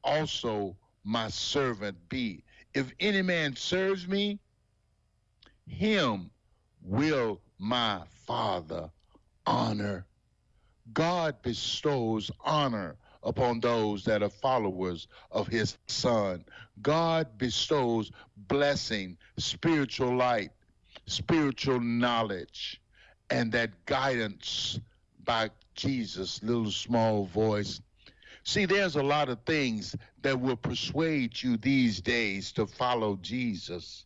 also my servant be. If any man serves me, him will my Father honor. God bestows honor upon those that are followers of his Son. God bestows blessing, spiritual light, spiritual knowledge, and that guidance by Jesus' little small voice. See, there's a lot of things that will persuade you these days to follow Jesus.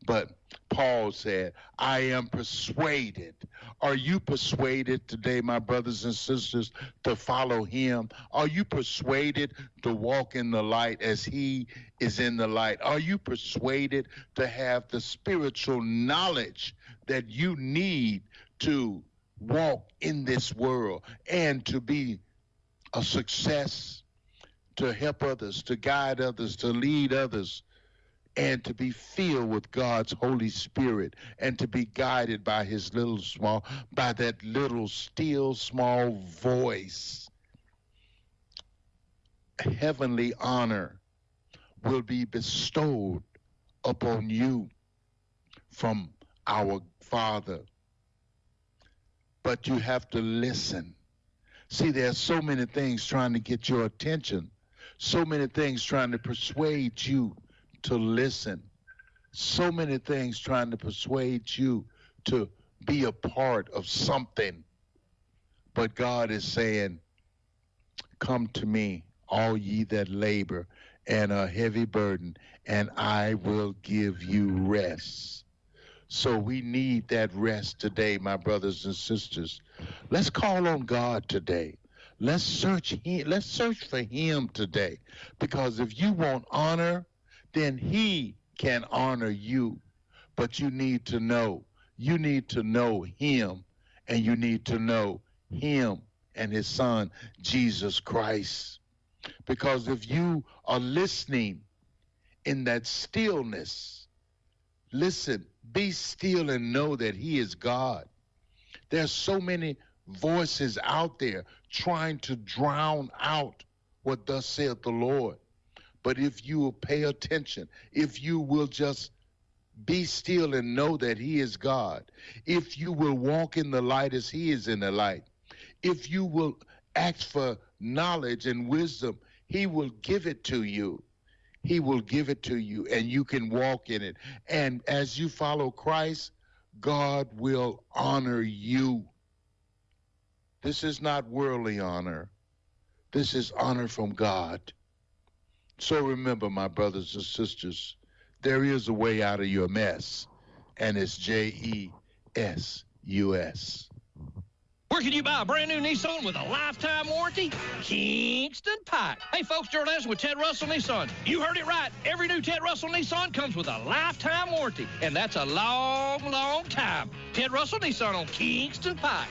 But Paul said, I am persuaded. Are you persuaded today, my brothers and sisters, to follow him? Are you persuaded to walk in the light as he is in the light? Are you persuaded to have the spiritual knowledge that you need to walk in this world and to be a success, to help others, to guide others, to lead others, and to be filled with God's Holy Spirit, and to be guided by by that little still small voice? Heavenly honor will be bestowed upon you from our Father. But you have to listen. See, there's so many things trying to get your attention, so many things trying to persuade you to listen, so many things trying to persuade you to be a part of something. But God is saying, come to me, all ye that labor and are heavy burden, and I will give you rest. So we need that rest today, my brothers and sisters. Let's call on God today. Let's search for him today. Because if you want honor, then he can honor you. But you need to know him, and you need to know him and his Son, Jesus Christ. Because if you are listening in that stillness, listen, be still and know that he is God. There's so many voices out there trying to drown out what thus saith the Lord. But if you will pay attention, if you will just be still and know that he is God, if you will walk in the light as he is in the light, if you will ask for knowledge and wisdom, he will give it to you. He will give it to you, and you can walk in it. And as you follow Christ, God will honor you. This is not worldly honor. This is honor from God. So remember, my brothers and sisters, there is a way out of your mess, and it's JESUS. Where can you buy a brand new Nissan with a lifetime warranty? Kingston Pike. Hey folks, Gerald Anderson with Ted Russell Nissan. You heard it right. Every new Ted Russell Nissan comes with a lifetime warranty, and that's a long, long time. Ted Russell Nissan on Kingston Pike.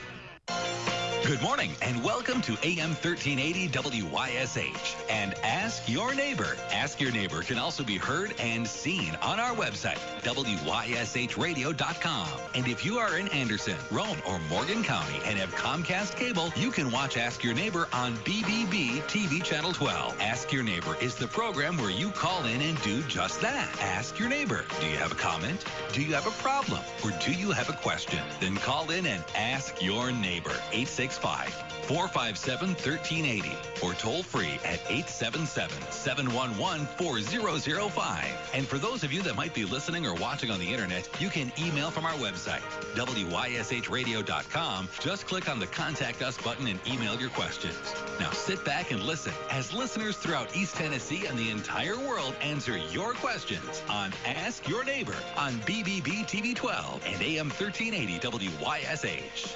Good morning and welcome to AM 1380 WYSH and Ask Your Neighbor. Ask Your Neighbor can also be heard and seen on our website, WYSHradio.com. And if you are in Anderson, Roane, or Morgan County and have Comcast cable, you can watch Ask Your Neighbor on BBB TV Channel 12. Ask Your Neighbor is the program where you call in and do just that. Ask Your Neighbor. Do you have a comment? Do you have a problem? Or do you have a question? Then call in and ask your neighbor. 865-457-1380 or toll free at 877-711-4005. And for those of you that might be listening or watching on the internet, you can email from our website, WYSHradio.com. Just click on the Contact Us button and email your questions. Now sit back and listen as listeners throughout East Tennessee and the entire world answer your questions on Ask Your Neighbor on BBB TV 12 and AM 1380 WYSH.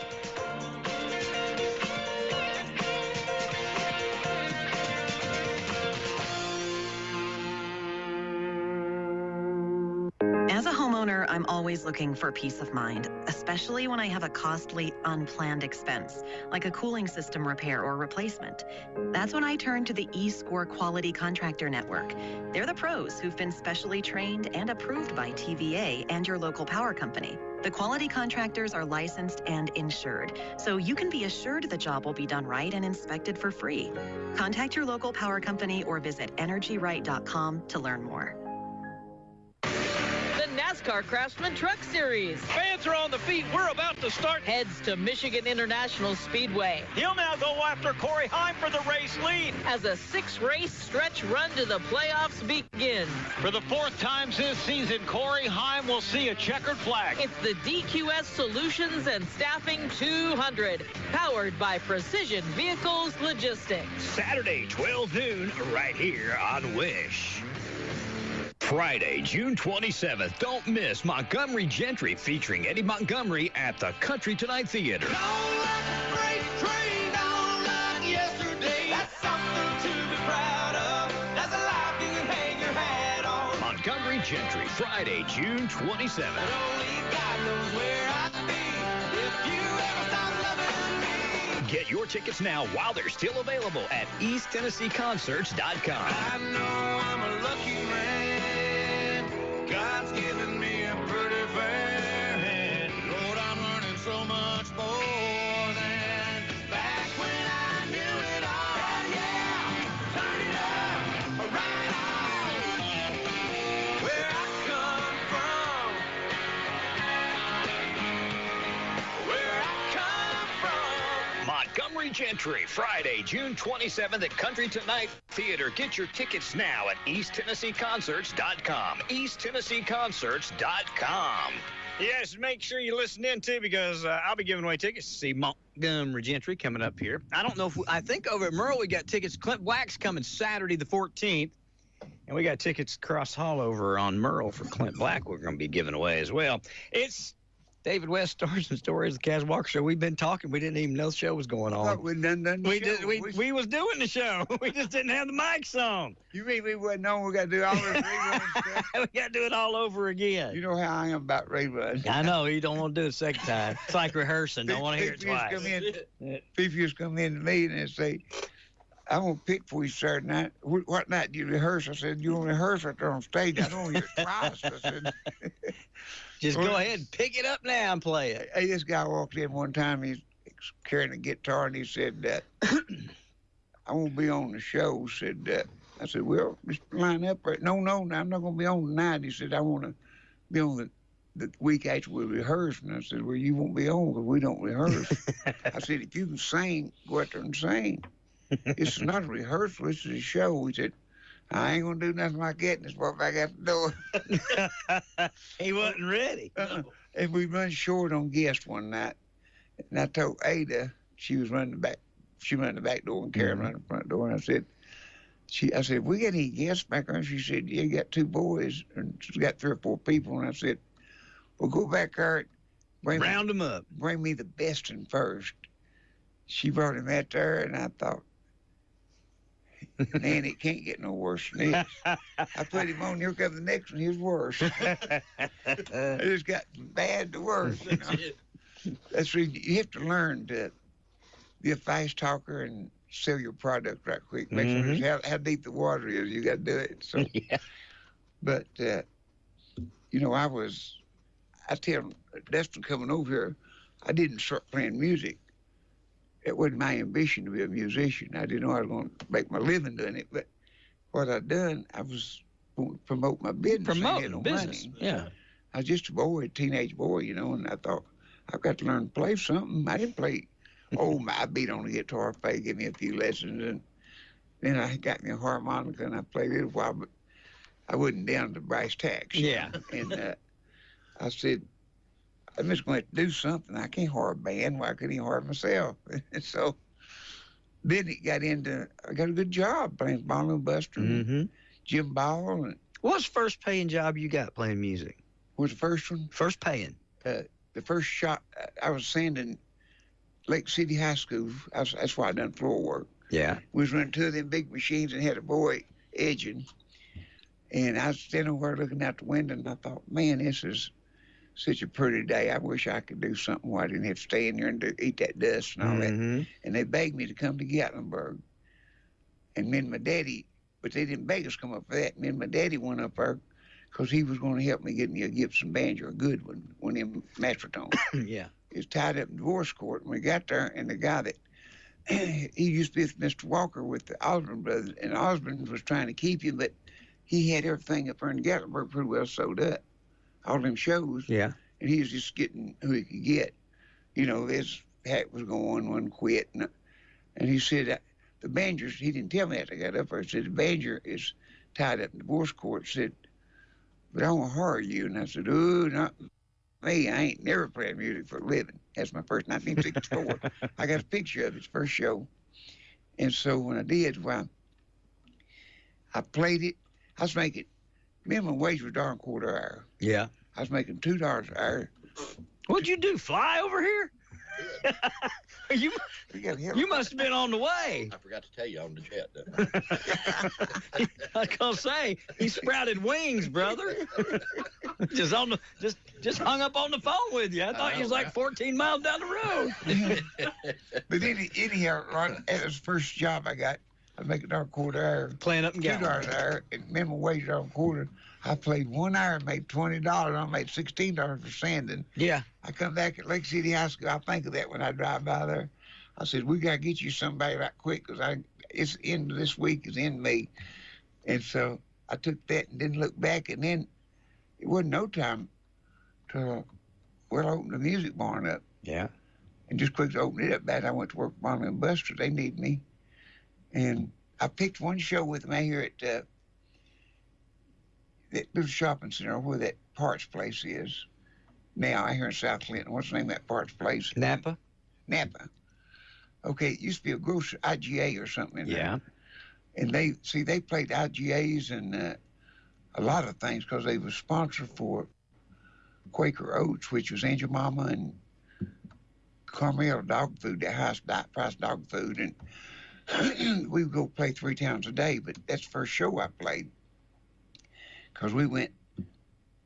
As a homeowner, I'm always looking for peace of mind, especially when I have a costly, unplanned expense, like a cooling system repair or replacement. That's when I turn to the eScore Quality Contractor Network. They're the pros who've been specially trained and approved by TVA and your local power company. The quality contractors are licensed and insured, so you can be assured the job will be done right and inspected for free. Contact your local power company or visit energyright.com to learn more. NASCAR Craftsman Truck Series. Fans are on the feet. We're about to start. Heads to Michigan International Speedway. He'll now go after Corey Heim for the race lead. As a 6-race stretch run to the playoffs begins. For the 4th time this season, Corey Heim will see a checkered flag. It's the DQS Solutions and Staffing 200, powered by Precision Vehicles Logistics. Saturday, 12 noon, right here on WYSH. Friday, June 27th. Don't miss Montgomery Gentry featuring Eddie Montgomery at the Country Tonight Theater. Don't let the freight train down like yesterday. That's something to be proud of. That's a life you can hang your hat on. Montgomery Gentry, Friday, June 27th. But only God knows where I'd be if you ever stop loving me. Get your tickets now while they're still available at EastTennesseeConcerts.com. I know I'm a lucky man. God's given me a pretty fair hand. Lord, I'm learning so much more than back when I knew it all. Yeah, turn it up, right on. Where I come from. Where I come from. Montgomery Gentry, Friday, June 27th at Country Tonight Theater. Get your tickets now at EastTennesseeConcerts.com. EastTennesseeConcerts.com. Yes, make sure you listen in, too, because I'll be giving away tickets to see Montgomery Gentry coming up here. I don't know if I think over at Merle we got tickets. Clint Black's coming Saturday the 14th. And we got tickets across hall over on Merle for Clint Black we're going to be giving away as well. It's David West, Stars and Stories, the Kaz Walker Show. We've been talking. We didn't even know the show was going on. I thought we'd done the show. We was doing the show. We just didn't have the mics on. You mean we wasn't on? We got to do all this rerun stuff? We got to do it all over again. You know how I am about reruns. I know. You don't want to do it a second time. It's like rehearsing. Don't want to hear it twice. People used to come in to me and they'd say, I want to pick for you Saturday night. What night do you rehearse? I said, you don't rehearse right there on stage. I don't hear it twice. I said... Just go ahead and pick it up now and play it. Hey, this guy walked in one time. He's carrying a guitar, and he said, I won't be on the show. I said, well, just line up. No, I'm not going to be on tonight. He said, I want to be on the week after we rehearse. And I said, well, you won't be on because we don't rehearse. I said, if you can sing, go out there and sing. This is not a rehearsal. This is a show. He said, I ain't going to do nothing like that. And just walk back out the door. He wasn't ready. And we run short on guests one night. And I told Ada, she was running the back. She ran the back door and Karen ran the front door. And I said, we got any guests back there? And she said, yeah, you got 2 boys. And she's got 3 or 4 people. And I said, well, go back there. Round them up. Bring me the best and first. She brought him out there, and I thought, man, it can't get no worse than this. I put him on, here comes the next one, he's worse. It just got bad to worse. You know? That's what you have to learn to be a fast talker and sell your product right quick. Make sure how deep the water is, you got to do it. So, yeah. But, you know, I tell Dustin coming over here, I didn't start playing music. It wasn't my ambition to be a musician. I didn't know I was going to make my living doing it. But what I'd done, I was going to promote my business. Promoting business, money. yeah. I was just a boy, a teenage boy, you know, and I thought, I've got to learn to play something. I didn't play, I beat on the guitar, Faye gave me a few lessons, and then I got me a harmonica, and I played it a while, but I wasn't down to brass tacks. Yeah. And I said, I'm just going to have to do something. I can't hire a band. Why couldn't he hire myself? And so then it got into, I got a good job playing Ball and Buster, and Jim Ball. And what's the first paying job you got playing music? was the first one? First paying. The first shot, I was sanding Lake City High School. That's why I done floor work. Yeah. We was running 2 of them big machines and had a boy edging. And I was standing over there looking out the window, and I thought, man, this is such a pretty day. I wish I could do something where I didn't have to stay in there and eat that dust and all that. And they begged me to come to Gatlinburg. And me and my daddy, but they didn't beg us to come up for that. Me and my daddy went up there because he was going to help me get me a Gibson banjo, a good one of them Mastertones. Yeah. It's tied up in divorce court. And we got there, and the guy that he used to be with Mr. Walker with the Osmond brothers, and Osmond was trying to keep him, but he had everything up there in Gatlinburg pretty well sold up, all them shows. Yeah. And he was just getting who he could get. You know, his hat was going, one quit. And he said, the banjos, he didn't tell me that. I got up there. He said, the banjo is tied up in divorce court. He said, but I want to hire you. And I said, oh, not me. I ain't never played music for a living. That's my first 1964. I got a picture of his first show. And so when I did, well, I played it. I was making, minimum wage was $1.25 an hour. Yeah. I was making $2 an hour. What'd you do, fly over here? you must have been on the way. I forgot to tell you on the jet, didn't I? I was gonna say he sprouted wings, brother. just hung up on the phone with you. I thought he was like 14 miles down the road. But anyhow, right, at his first job I got, I was making $1.25 an hour. Playing up in $2 an hour, and minimum wage $1.25. I played 1 hour and made $20. I made $16 for sanding. Yeah. I come back at Lake City High School. I think of that when I drive by there. I said, we got to get you somebody right quick because it's end of this week is in me. And so I took that and didn't look back. And then it wasn't no time to, open the music barn up. Yeah. And just quick to open it up back. I went to work for Bonnie and Buster. They need me. And I picked one show with them out here at that little shopping center where that parts place is now, I hear in South Clinton. What's the name of that parts place? Napa. Okay, it used to be a grocery, IGA or something in there. Yeah. And they played IGAs and a lot of things because they were sponsored for Quaker Oats, which was Angel Mama and Carmel dog food, the highest price dog food. And we would go play 3 times a day, but that's the first show I played. Because we went,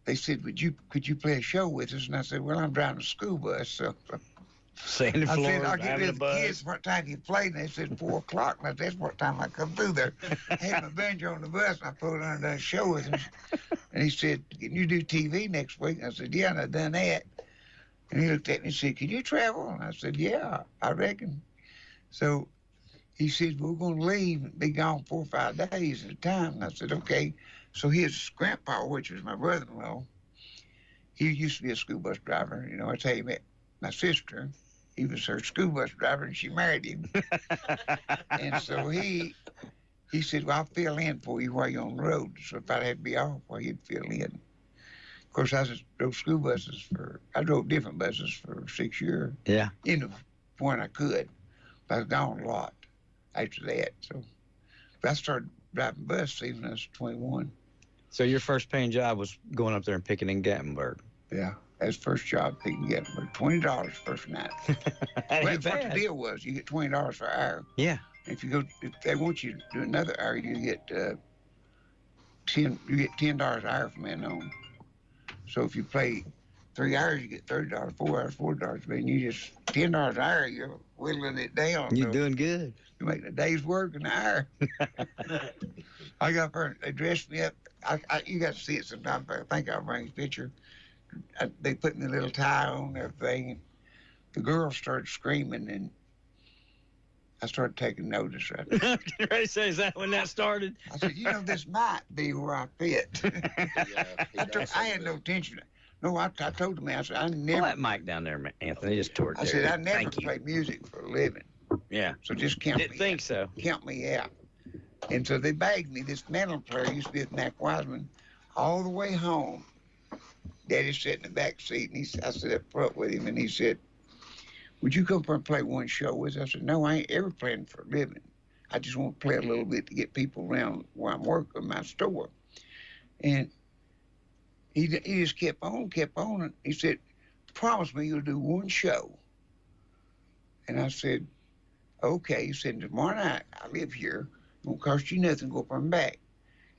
they said, could you play a show with us? And I said, well, I'm driving a school bus. So Sandy I floor, said, I'll get rid of the buzz. kids. What time you play? And they said 4 o'clock. And I said, that's what time I come through there. I had my banjo on the bus, and I pulled under and done a show with him. And he said, can you do TV next week? And I said, yeah, and I've done that. And he looked at me and said, can you travel? And I said, yeah, I reckon. So he said, we're going to leave and be gone 4 or 5 days at a time. And I said, okay. So his grandpa, which was my brother-in-law, he used to be a school bus driver. You know, that's how he met my sister. He was her school bus driver, and she married him. And so he said, well, I'll fill in for you while you're on the road. So if I'd have to be off, well, he'd fill in. Of course, I drove different buses for 6 years. Yeah. You know, when I could. But I was gone a lot after that. So but I started driving bus even when I was 21. So your first paying job was going up there and picking in Gatlinburg. Yeah, that's first job picking Gatlinburg. $20 first night. Well, that's what the deal was. You get $20 for an hour. Yeah. If they want you to do another hour, you get $10 an hour from then on. So if you play 3 hours, you get $30. 4 hours, $40. But you just $10 an hour, you're whittling it down. You're doing good. You're making a day's work in an hour. I got up there, they dressed me up. You got to see it sometime. I think I'll bring a picture. They put me a little tie on and everything. And the girls started screaming, and I started taking notice right there. Ready to say, is that when that started? I said, this might be where I fit. I had no intention. No, I told the man, I said, I never. Pull that mic down there, Anthony. Just toward I said, I never played music for a living. Yeah. So just count me. Didn't think so. Count me out. And so they bagged me. This mandolin player used to be with Mac Wiseman all the way home. Daddy sat in the back seat, and I sat up front with him, and he said, would you come up and play one show with us? I said, no, I ain't ever playing for a living. I just want to play a little bit to get people around where I'm working, my store. And he just kept on. And he said, promise me you'll do one show. And I said, okay. He said, tomorrow night, I live here. It won't cost you nothing to go up and back.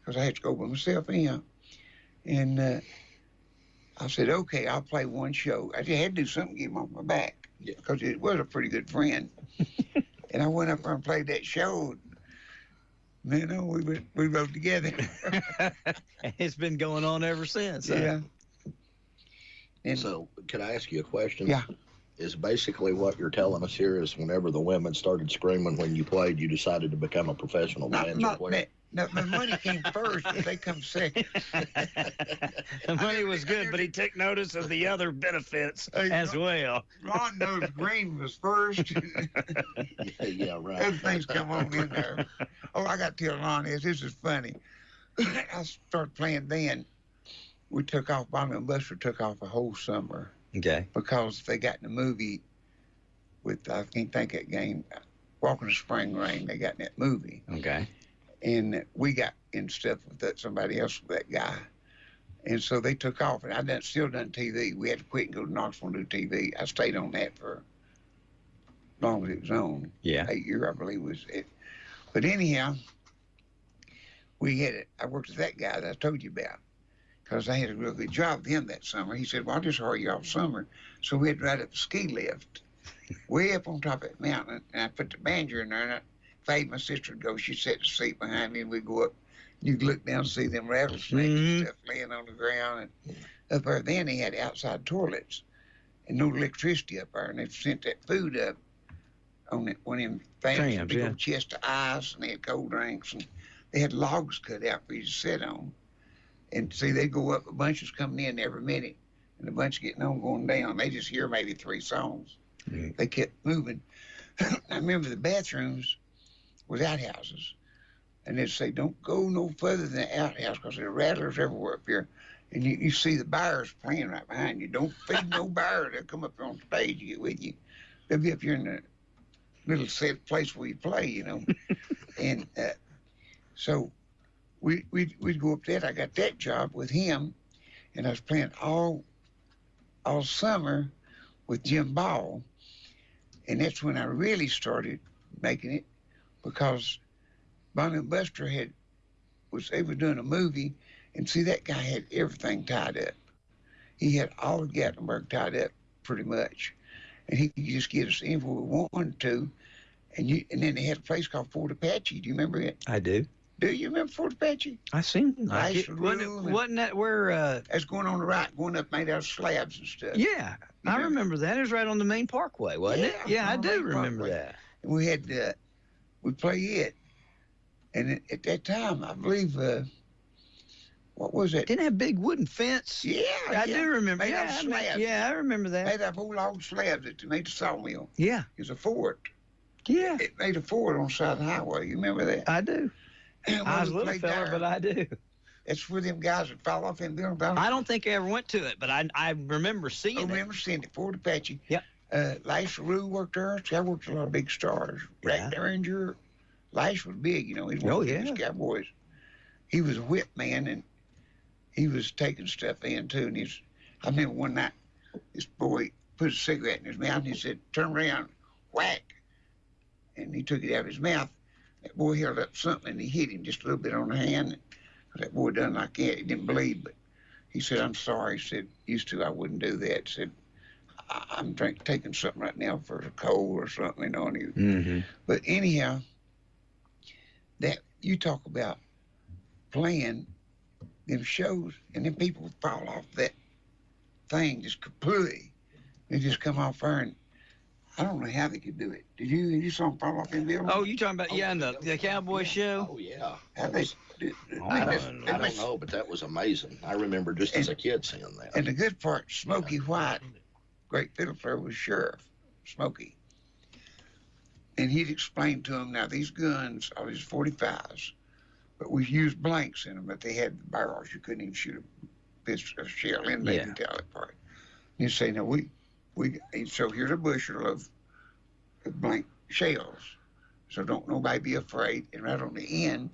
Because I had to go by myself in. And I said, okay, I'll play one show. I just had to do something to get him off my back. Because it was a pretty good friend. And I went up there and played that show. we rode together. It's been going on ever since. Yeah. And So, could I ask you a question? Yeah. Is basically what you're telling us here is whenever the women started screaming when you played, you decided to become a professional banjo not player? that. No, the money came first, but they come second. The money was good, but he took notice of the other benefits as well. Ron knows green was first. Yeah, right. Other things come on in there. Oh, I got to tell Ron this. This is funny. I started playing then. We took off. Bonnie and Buster took off a whole summer Okay. because they got in the movie with, I can't think that game, Walking the Spring Rain. They got in that movie. Okay. And we got in stuff with that, somebody else with that guy. And so they took off, and I still done TV. We had to quit and go to Knoxville and do TV. I stayed on that for as long as it was on. Yeah. 8 years, I believe, was it. But anyhow, I worked with that guy that I told you about because I had a real good job with him that summer. He said, well, I'll just hire you off summer. So we had to ride up the ski lift way up on top of that mountain, and I put the banjo in there, and my sister would go, she'd sit in the seat behind me, and we'd go up. You could look down and see them rattlesnakes and stuff laying on the ground. And up there, then they had outside toilets and no electricity up there. And they sent that food up on one of them things, a big old chest of ice, and they had cold drinks. And they had logs cut out for you to sit on. And see, they'd go up, a bunch was coming in every minute, and a bunch getting on, going down. They just hear maybe 3 songs. They kept moving. I remember the bathrooms was outhouses. And they'd say, don't go no further than the outhouse because there are rattlers everywhere up here. And you see the bears playing right behind you. Don't feed no bear. They'll come up here on stage to get with you. They'll be up here in the little set place where you play, you know. And so we'd go up there. I got that job with him. And I was playing all summer with Jim Ball. And that's when I really started making it, because Bonnie and Buster they were doing a movie, and see, that guy had everything tied up. He had all of Gatlinburg tied up pretty much, and he could just get us anywhere we wanted to. And then they had a place called Fort Apache. Do you remember it? I do. Do you remember Fort Apache? I seen Nice it. room. Wasn't that where? That's going on the right, going up made out of slabs and stuff. Yeah, I remember that. It was right on the main parkway, wasn't it? Yeah, I do remember that. And we had we play it, and at that time, I believe, what was it? Didn't it have big wooden fence? Yeah, I do remember. Made out of slabs. Yeah, I remember that. Made out of old log slabs that they made the sawmill. Yeah. It was a fort. Yeah. It made a fort on the side of the highway. You remember that? I do. I was a little fella, but I do. That's where them guys would fall off in building. I don't think I ever went to it, but I remember seeing it. I remember seeing it, Fort Apache. Yep. Lash LaRue worked there. See, I worked with a lot of big stars. Rack Derringer. Lash was big, you know. He was one of the Cowboys. He was a whip man, and he was taking stuff in, too. And I remember one night, this boy put a cigarette in his mouth, and he said, turn around, whack. And he took it out of his mouth. That boy held up something, and he hit him just a little bit on the hand. That boy done like that. He didn't bleed, but he said, I'm sorry. He said, used to, I wouldn't do that. He said, I'm taking something right now for a cold or something, you know. And he, But anyhow, that you talk about playing them shows, and then people fall off that thing just completely. They just come off there, and I don't know how they could do it. Did you saw them fall off in the building? Oh, you talking about in the Cowboy show? Oh yeah. How they I don't know, but that was amazing. I remember just as a kid seeing that. And the good part, Smokey White, great fiddle player, was Sheriff Smokey. And he'd explain to them, now these guns are these 45s, but we used blanks in them, but they had the barrels. You couldn't even shoot a shell in. They didn't tell that part. And he'd say, now so here's a bushel of blank shells. So don't nobody be afraid. And right on the end,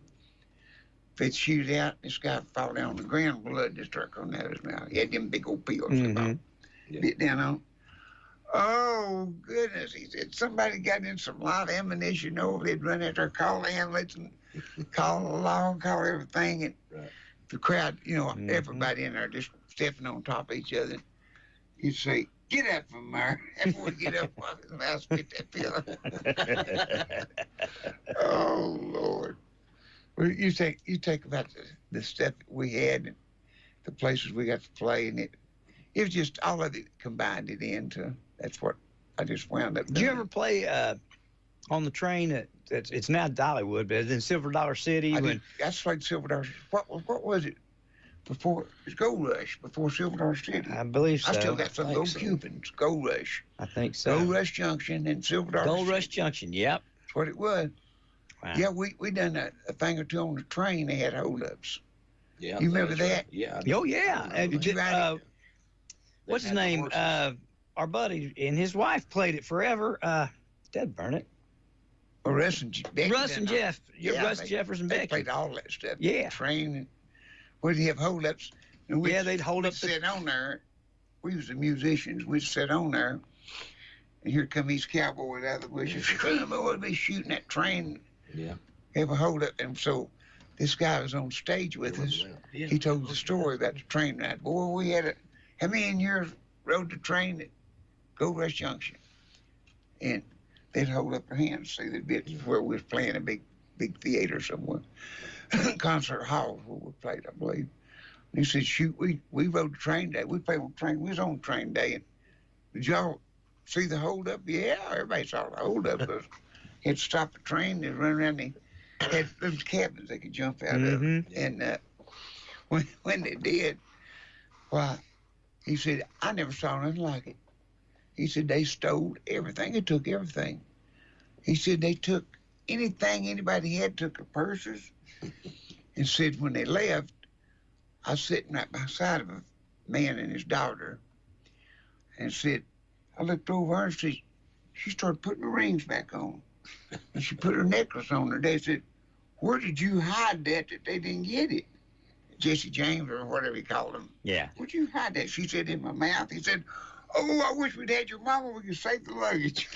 if they'd shoot it out, this guy would fall down on the ground, blood just start coming out of his mouth. He had them big old peels bit down on. Oh, goodness. He said somebody got in some light ammunition over. They'd run out there, call the ambulance and call the law, call everything. And the crowd, you know, everybody in there just stepping on top of each other. He'd say, get up from there. Everyone get up off his mouth, spit that pill. Oh, Lord. Well, you take about the stuff that we had and the places we got to play, and it was just all of it combined it into. That's what I just wound up doing. Did you ever play on the train it's now Dollywood, but it's in Silver Dollar City? I played Silver Dollar. What was it? Before it's Gold Rush, before Silver Dollar City. I believe so. I still got some of those Cubans. Gold Rush. I think so. Gold Rush Junction and Silver Dollar Gold City. Rush Junction, yep. That's what it was. Wow. Yeah, we done a thing or two on the train. They had holdups. Yeah. You remember that? Right. Yeah. Oh, yeah. Did you ride it? What's his name? Our buddy and his wife played it forever. Dead burn it. Well, Russ and Jeff. Russ and Jeff. Yeah, Russ, Jefferson, They Becky. played all that stuff. Yeah. Train. Where did you have holdups? And they'd hold up. Sit on there. We was the musicians. We'd sit on there. And here come these cowboys out of the bushes. We'd be shooting that train. Yeah. Have a holdup. And so this guy was on stage with us. Yeah. He told the story about the train ride. Boy, we had how many in yours rode the train at Gold Rush Junction? And they'd hold up their hands, see the bit where we was playing a big theater somewhere. Concert hall where we played, I believe. And he said, shoot, we rode the train day. We played on the train. We was on train day. And did y'all see the holdup? Yeah, everybody saw the holdup. Had to stop the train and run around. They had little cabins they could jump out of. And when they did, why, he said, I never saw nothing like it. He said, they stole everything. They took everything. He said, they took anything anybody had, took their purses, and said when they left, I was sitting right by the side of a man and his daughter, and said, I looked over and said, she started putting her rings back on. And she put her necklace on her. They said, where did you hide that they didn't get it? Jesse James or whatever he called him. Yeah. Where'd you hide that? She said, in my mouth. He said, oh, I wish we'd had your mama. We could save the luggage.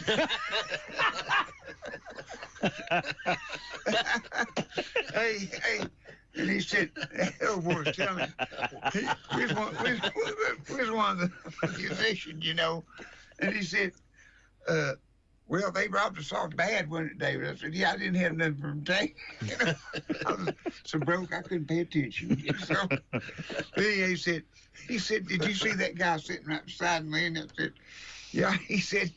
hey. And he said, oh, boy, was telling me, we was one of the musicians, you know. And he said, well, they robbed us off bad, wasn't it, David? I said, yeah, I didn't have nothing for them to take. You know, I was so broke I couldn't pay attention. So, he said, did you see that guy sitting right beside me? And I said, yeah. He said,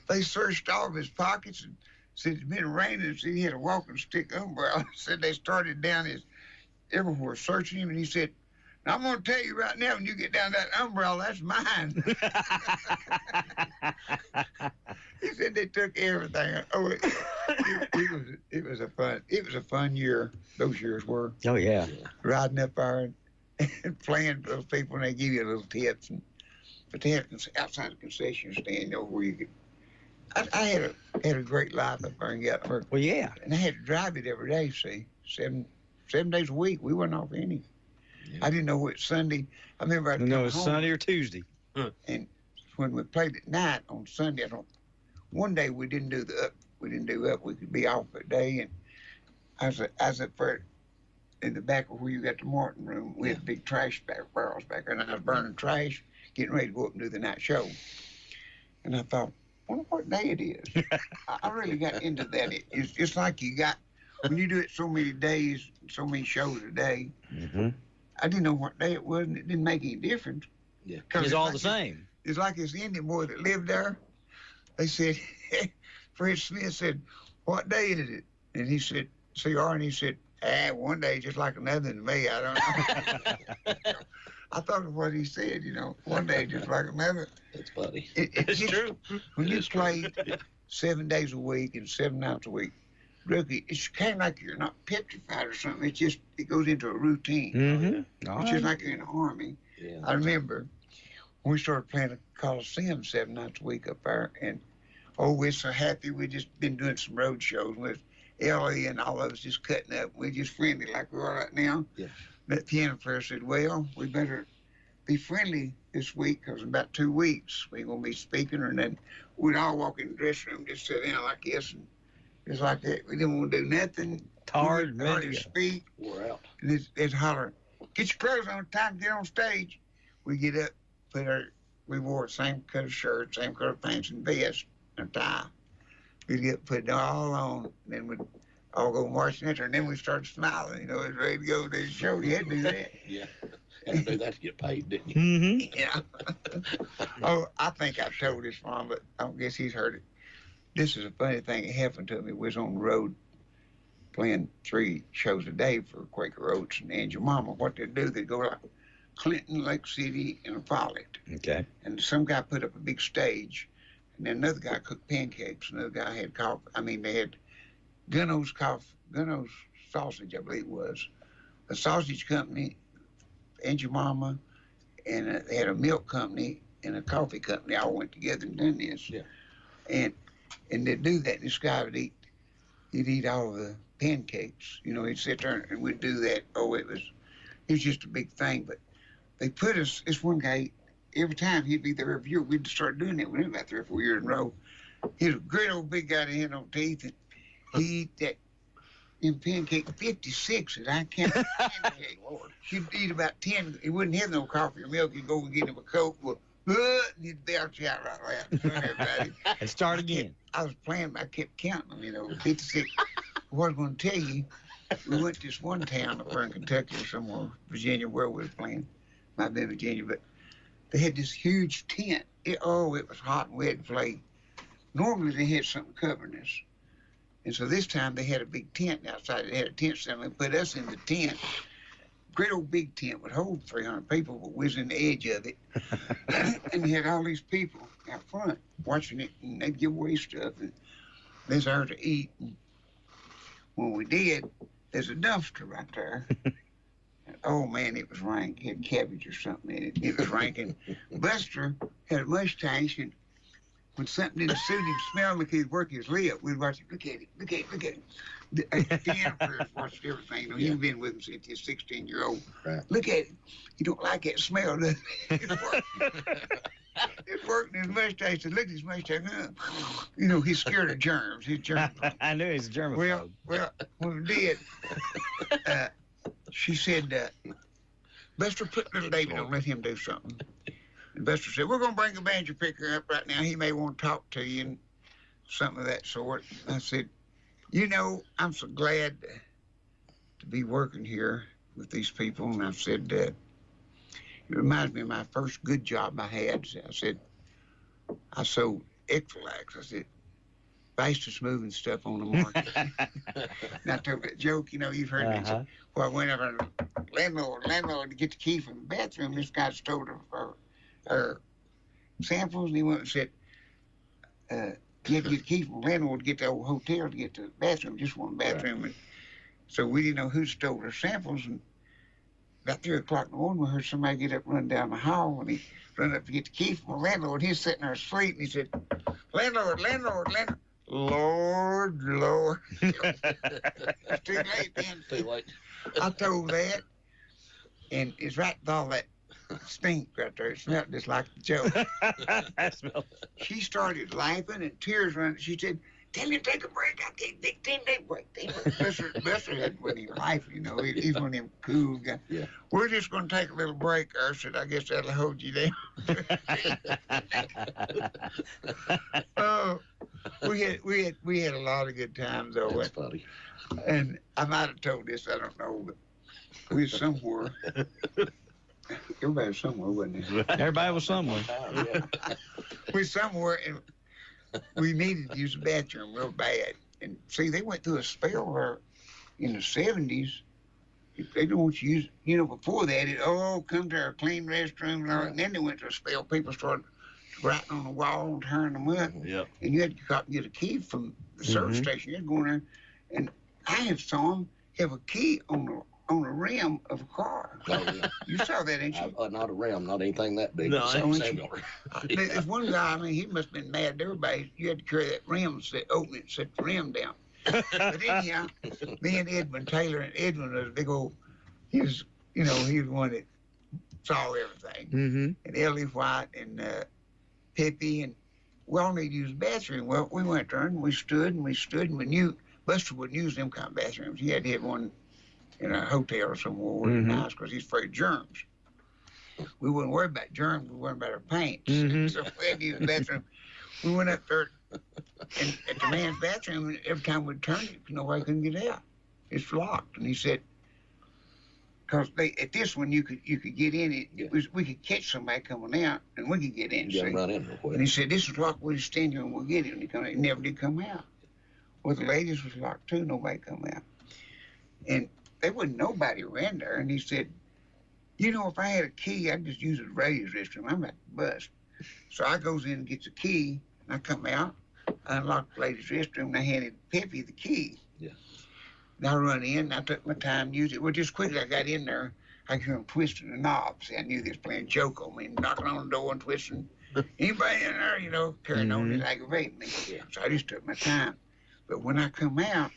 they searched all of his pockets and said it's been raining. So he had a walking stick umbrella. Said they started down his everywhere searching him. And he said, now, I'm going to tell you right now, when you get down that umbrella, that's mine. He said they took everything. Oh, it was a fun year. Those years were. Oh, yeah. Riding up there and playing for those people, and they give you little tips. But they had outside the concession stand, you know, where you could. I had a great life up there in Gatlinburg. Well, yeah. And I had to drive it every day. See, seven days a week. We weren't off any. Yeah. I didn't know what Sunday. I remember I'd come home. No, it's Sunday or Tuesday. And when we played at night on Sunday, one day we didn't do up. We could be off that day. And I was up there in the back of where you got the Martin room. We had big trash barrels back there, and I was burning trash, getting ready to go up and do the night show. And I thought, I wonder what day it is. I really got into that. It's just like when you do it so many days, so many shows a day. Mm-hmm. I didn't know what day it was, and it didn't make any difference. Yeah, it's all like the same. It's like this Indian boy that lived there. They said, Fred Smith said, what day is it? And he said, CR, and he said, one day just like another to me. I don't know. I thought of what he said, you know, one day just like another. It's funny. It's true. When you played 7 days a week and 7 nights a week, rookie, it's kind of like you're not petrified or something. It goes into a routine. Mm-hmm. It's just like you're in the Army. Yeah. I remember when we started playing at Coliseum 7 nights a week up there, and we're so happy. We just been doing some road shows with Ellie and all of us just cutting up. We're just friendly like we are right now. Yeah. That piano player said, well, we better be friendly this week because in about 2 weeks we're going to be speaking, and then we'd all walk in the dressing room, just sit down like this, and just like that. We didn't want to do nothing. Hard to speak. We're out. And it's holler, get your clothes on, time to get on stage. We get up, we wore the same color shirt, same color pants and vest and tie. We'd get put it all on, and then we'd all go marching at her, and then we started smiling. You know, it was ready to go to the show. You had to do that. Yeah. Had to do that to get paid, didn't you? Mm-hmm. Yeah. Oh, I think I've told this, Mom, but I don't guess he's heard it. This is a funny thing that happened to me. We was on the road playing 3 shows a day for Quaker Oats and Angel Mama. What they do, they go like Clinton, Lake City, and Follett. Okay. And some guy put up a big stage, and then another guy cooked pancakes. Another guy had coffee. I mean, they had Gunno's sausage, I believe it was. A sausage company, Angel Mama, and they had a milk company and a coffee company. All went together and done this. Yeah. And they'd do that. This guy would eat all the pancakes. You know, he'd sit there and we'd do that. Oh, it was just a big thing. But they put us, this one guy, every time he'd be there every year, we'd start doing it. We did about 3 or 4 years in a row. He was a great old big guy that had no teeth, and he'd eat that in pancake 56, and I can't pancake. He'd eat about 10. He wouldn't have no coffee or milk. He'd go and get him a Coke. Well, and he'd belch out right there. And start again. I was playing, I kept counting them, you know, 56. What I was going to tell you, we went to this one town up there in Kentucky or somewhere, Virginia, where we was playing. Might have been Virginia, but they had this huge tent. It was hot and wet and play. Normally they had something covering us. And so this time they had a big tent outside. They had a tent stand. They put us in the tent. Great old big tent would hold 300 people, but we was in the edge of it. And you had all these people out front watching it, and they'd give away stuff. And there's ours to eat. And when we did, there's a dumpster right there. And, oh, man, it was rank. It had cabbage or something in it. It was rank. And Buster had a mustache, and when something didn't suit him, smelled like he'd work his lip, we'd watch him. Look at him. Look at him. Look at him. The emperor's watched everything. You know, he's been with him since he's 16-year-old. Right. Look at him. He don't like that smell, does he? It's working his mustache. Look at his mustache. You know, he's scared of germs. He's germ. I knew he's a germaphobe. Well, when we did, she said, Buster, put little David on, let him do something. And Buster said, we're going to bring a banjo picker up right now. He may want to talk to you and something of that sort. I said, you know, I'm so glad to be working here with these people. And I said, it reminds me of my first good job I had. I said, I sold Equilax. I said, fastest moving stuff on the market. And I told that joke, you know, you've heard me. Said, well, I went over to the landlord to get the key from the bathroom. This guy stole her samples, and he went and said, you had to get the key from the landlord to get the old hotel to get to the bathroom, just one bathroom. Right. And so we didn't know who stole her samples, and about 3 o'clock in the morning, we heard somebody get up and run down the hall, and he run up to get the key from the landlord. He's sitting there asleep, and he said, landlord. Lord. It's too late then. Too late. I told that, and it's right with all that stink right there. It smelled just like the joke. She started laughing and tears running. She said, tell him to take a break. I can't take 10-day break. Buster had when he laughing, you know. He's one of them cool guys. Yeah. We're just going to take a little break. I said, I guess that'll hold you down. Oh, we had a lot of good times though. That's funny. And I might have told this, I don't know, but we was somewhere. Everybody was somewhere, wasn't it? Everybody was somewhere. We was somewhere, and we needed to use the bathroom real bad. And see, they went through a spell where in the 70s, if they don't want you to use, you know, before that, come to our clean restroom. And then they went to a spell. People started writing on the wall and tearing them up. Yep. And you had to go out and get a key from the service station. You had to go in there. And I had saw them have a key on the rim of a car. Oh, yeah. You saw that, didn't you? Not a rim, not anything that big. No, there's one guy, I mean, he must have been mad at everybody. You had to carry that rim, open it, set the rim down. But anyhow, me and Edwin Taylor, and Edwin was a big old, he was the one that saw everything. Mm-hmm. And Ellie White and Pippi, and we all need to use the bathroom. Well, we went there and we stood, and we we knew Buster wouldn't use them kind of bathrooms. He had to have one in a hotel or somewhere where it's nice because he's afraid of germs. We wouldn't worry about germs, we worried about our pants. Mm-hmm. So we had to use the bathroom. We went up there, And at the man's bathroom, every time we'd turn it, nobody couldn't get out. It's locked. And he said, because at this one you could get in it. We could catch somebody coming out, and we could get in. Yeah, run in real quick. And he said, "This is locked. We'll stand here and we'll get it." And he never did come out. Well, the ladies was locked too. Nobody come out. And there wasn't nobody around there. And he said, if I had a key, I'd just use it to raise restroom. I'm at the bus. So I goes in and gets a key, and I come out. I unlocked the ladies' restroom, and I handed Peppy the key. Yeah. And I run in, and I took my time, used it. Well, just quickly I got in there, I could hear him twisting the knob. See, I knew they was playing joke on me, knocking on the door and twisting. Anybody in there, carrying on, just aggravating me. Yeah. So I just took my time. But when I come out,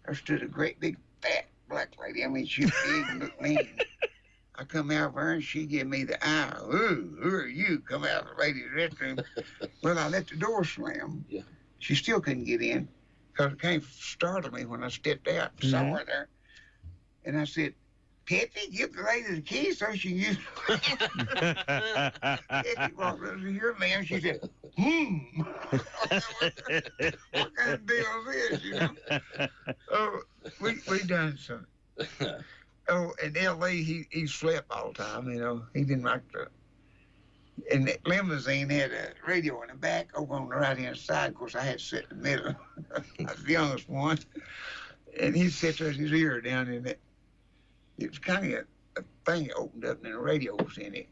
there stood a great big fat black lady. I mean, she was big and looked mean. I come out of her, and she gave me the eye. Ooh, who are you? Come out of the ladies' restroom. Well, I let the door slam. Yeah. She still couldn't get in because it kind of startled me when I stepped out and saw her there. And I said, Peppy, give the lady the key so she can use it. Peppy walked over to your man. She said, what kind of deal is this, Oh, we done some. Oh, in L.A., he slept all the time, He didn't like to. And that limousine had a radio in the back over on the right-hand side. Of course, I had to sit in the middle. I was the youngest one. And he'd sit there with his ear down in it. It was kind of a thing that opened up, and then the radio was in it.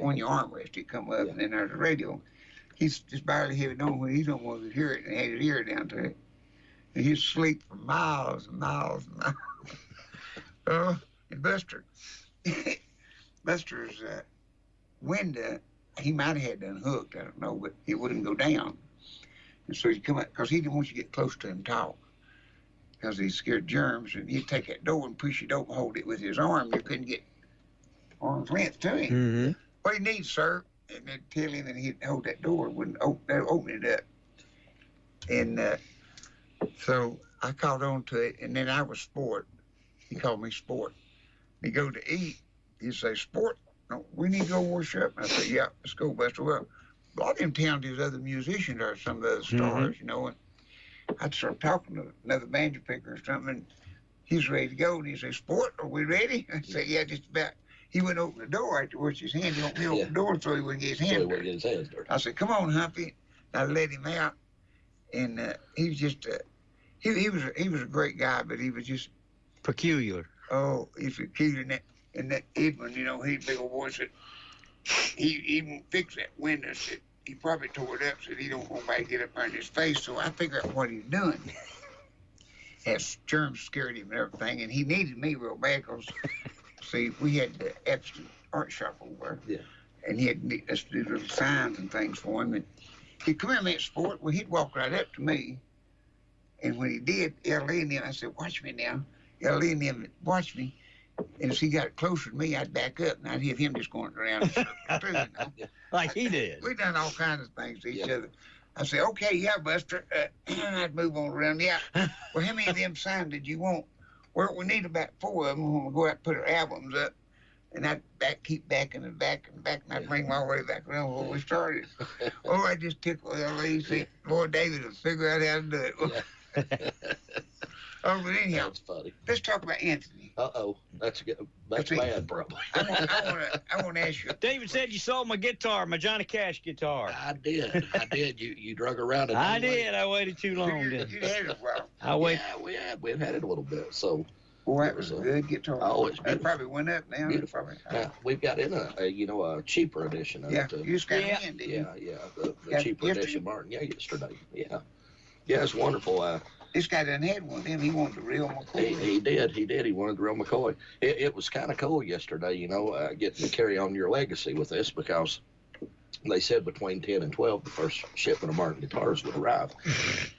On your armrest, it come up, and then there's a radio. He's just barely had it on when he don't want to hear it, and had his ear down to it. And he'd sleep for miles and miles and miles. And Buster's window, he might have had it unhooked, I don't know, but it wouldn't go down. And so he'd come up, because he didn't want you to get close to him and talk, because he's scared germs, and he'd take that door and push it open, hold it with his arm. You couldn't get arm's length to him. What do you need, sir? And they'd tell him, and he'd hold that door, wouldn't open it up. And so I caught on to it, and then I was Sport. He called me Sport. He'd go to eat. He'd say, Sport, no, we need to go wash up. And I said, yeah, let's go, Buster. Well, a lot of them towns, there's other musicians or some of the other stars, and I'd start talking to another banjo picker or something, and he's ready to go. And he'd say, Sport, are we ready? I'd say, yeah, just about. He wouldn't open the door after wash his hands. He wouldn't open the door so he wouldn't get his hands dirty. I said, come on, Humpy. And I let him out. And he was just, he was a great guy, but he was just peculiar. Oh, he's peculiar. And that Edmund, he'd big old boy said, he won't fix that window. Said, he probably tore it up, said he don't want anybody to get up there in his face. So I figured out what he's doing. As germs scared him and everything, and he needed me real bad because, see, we had the Epstein art shop over there. Yeah. And he had us do little signs and things for him. And he'd come in, Sport. Well, he'd walk right up to me. And when he did, L.A. and them, I said, watch me now. L.A. and them watch me. And as he got closer to me, I'd back up, and I'd have him just going around in circles too, Like he did. We done all kinds of things to each other. I say, okay, yeah, Buster. I'd move on around. Yeah. Well, how many of them signs did you want? Well, we need about 4 of them when we go out and put our albums up. And I'd keep backing and back and back, and I'd bring my way back around where we started. I just tickled L.A. See, Lord David will figure out how to do it. Oh, but anyhow, that's funny. Let's talk about Anthony. That's good. That's bad, probably. I want to ask you. David said you sold my guitar, my Johnny Cash guitar. I did. You drug around it. I did. I waited too long. You had it a while. Yeah, we've had it a little bit. So. Boy, that was a good guitar. Oh, it's beautiful. It probably went up now. Beautiful. Now, we've got in a cheaper edition of it. You just got in, didn't you? Yeah, the cheaper edition, Martin. Yeah, yesterday. Yeah, it's wonderful. This guy done had one of them. He wanted the real McCoy. He did. He wanted the real McCoy. It was kind of cool yesterday, getting to carry on your legacy with this because they said between 10 and 12 the first shipment of Martin guitars would arrive.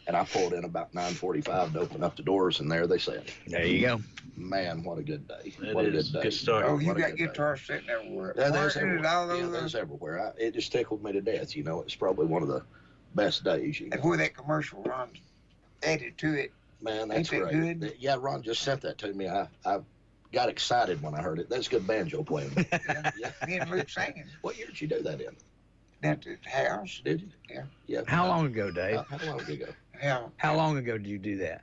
And I pulled in about 9:45 to open up the doors, and there they sat. There you go. Man, what a good day. What a good day. Good start. Oh, you got guitars sitting everywhere. There's everywhere. It just tickled me to death. It's probably one of the best days. And boy, that commercial Ron added to it. Man, that's great. Good? Yeah, Ron just sent that to me. I got excited when I heard it. That's good banjo playing. Yeah. Me and Luke singing. What year did you do that in? at the house. Did you? Yeah. Yeah. How long ago, Dave? How long ago? How long ago did you do that?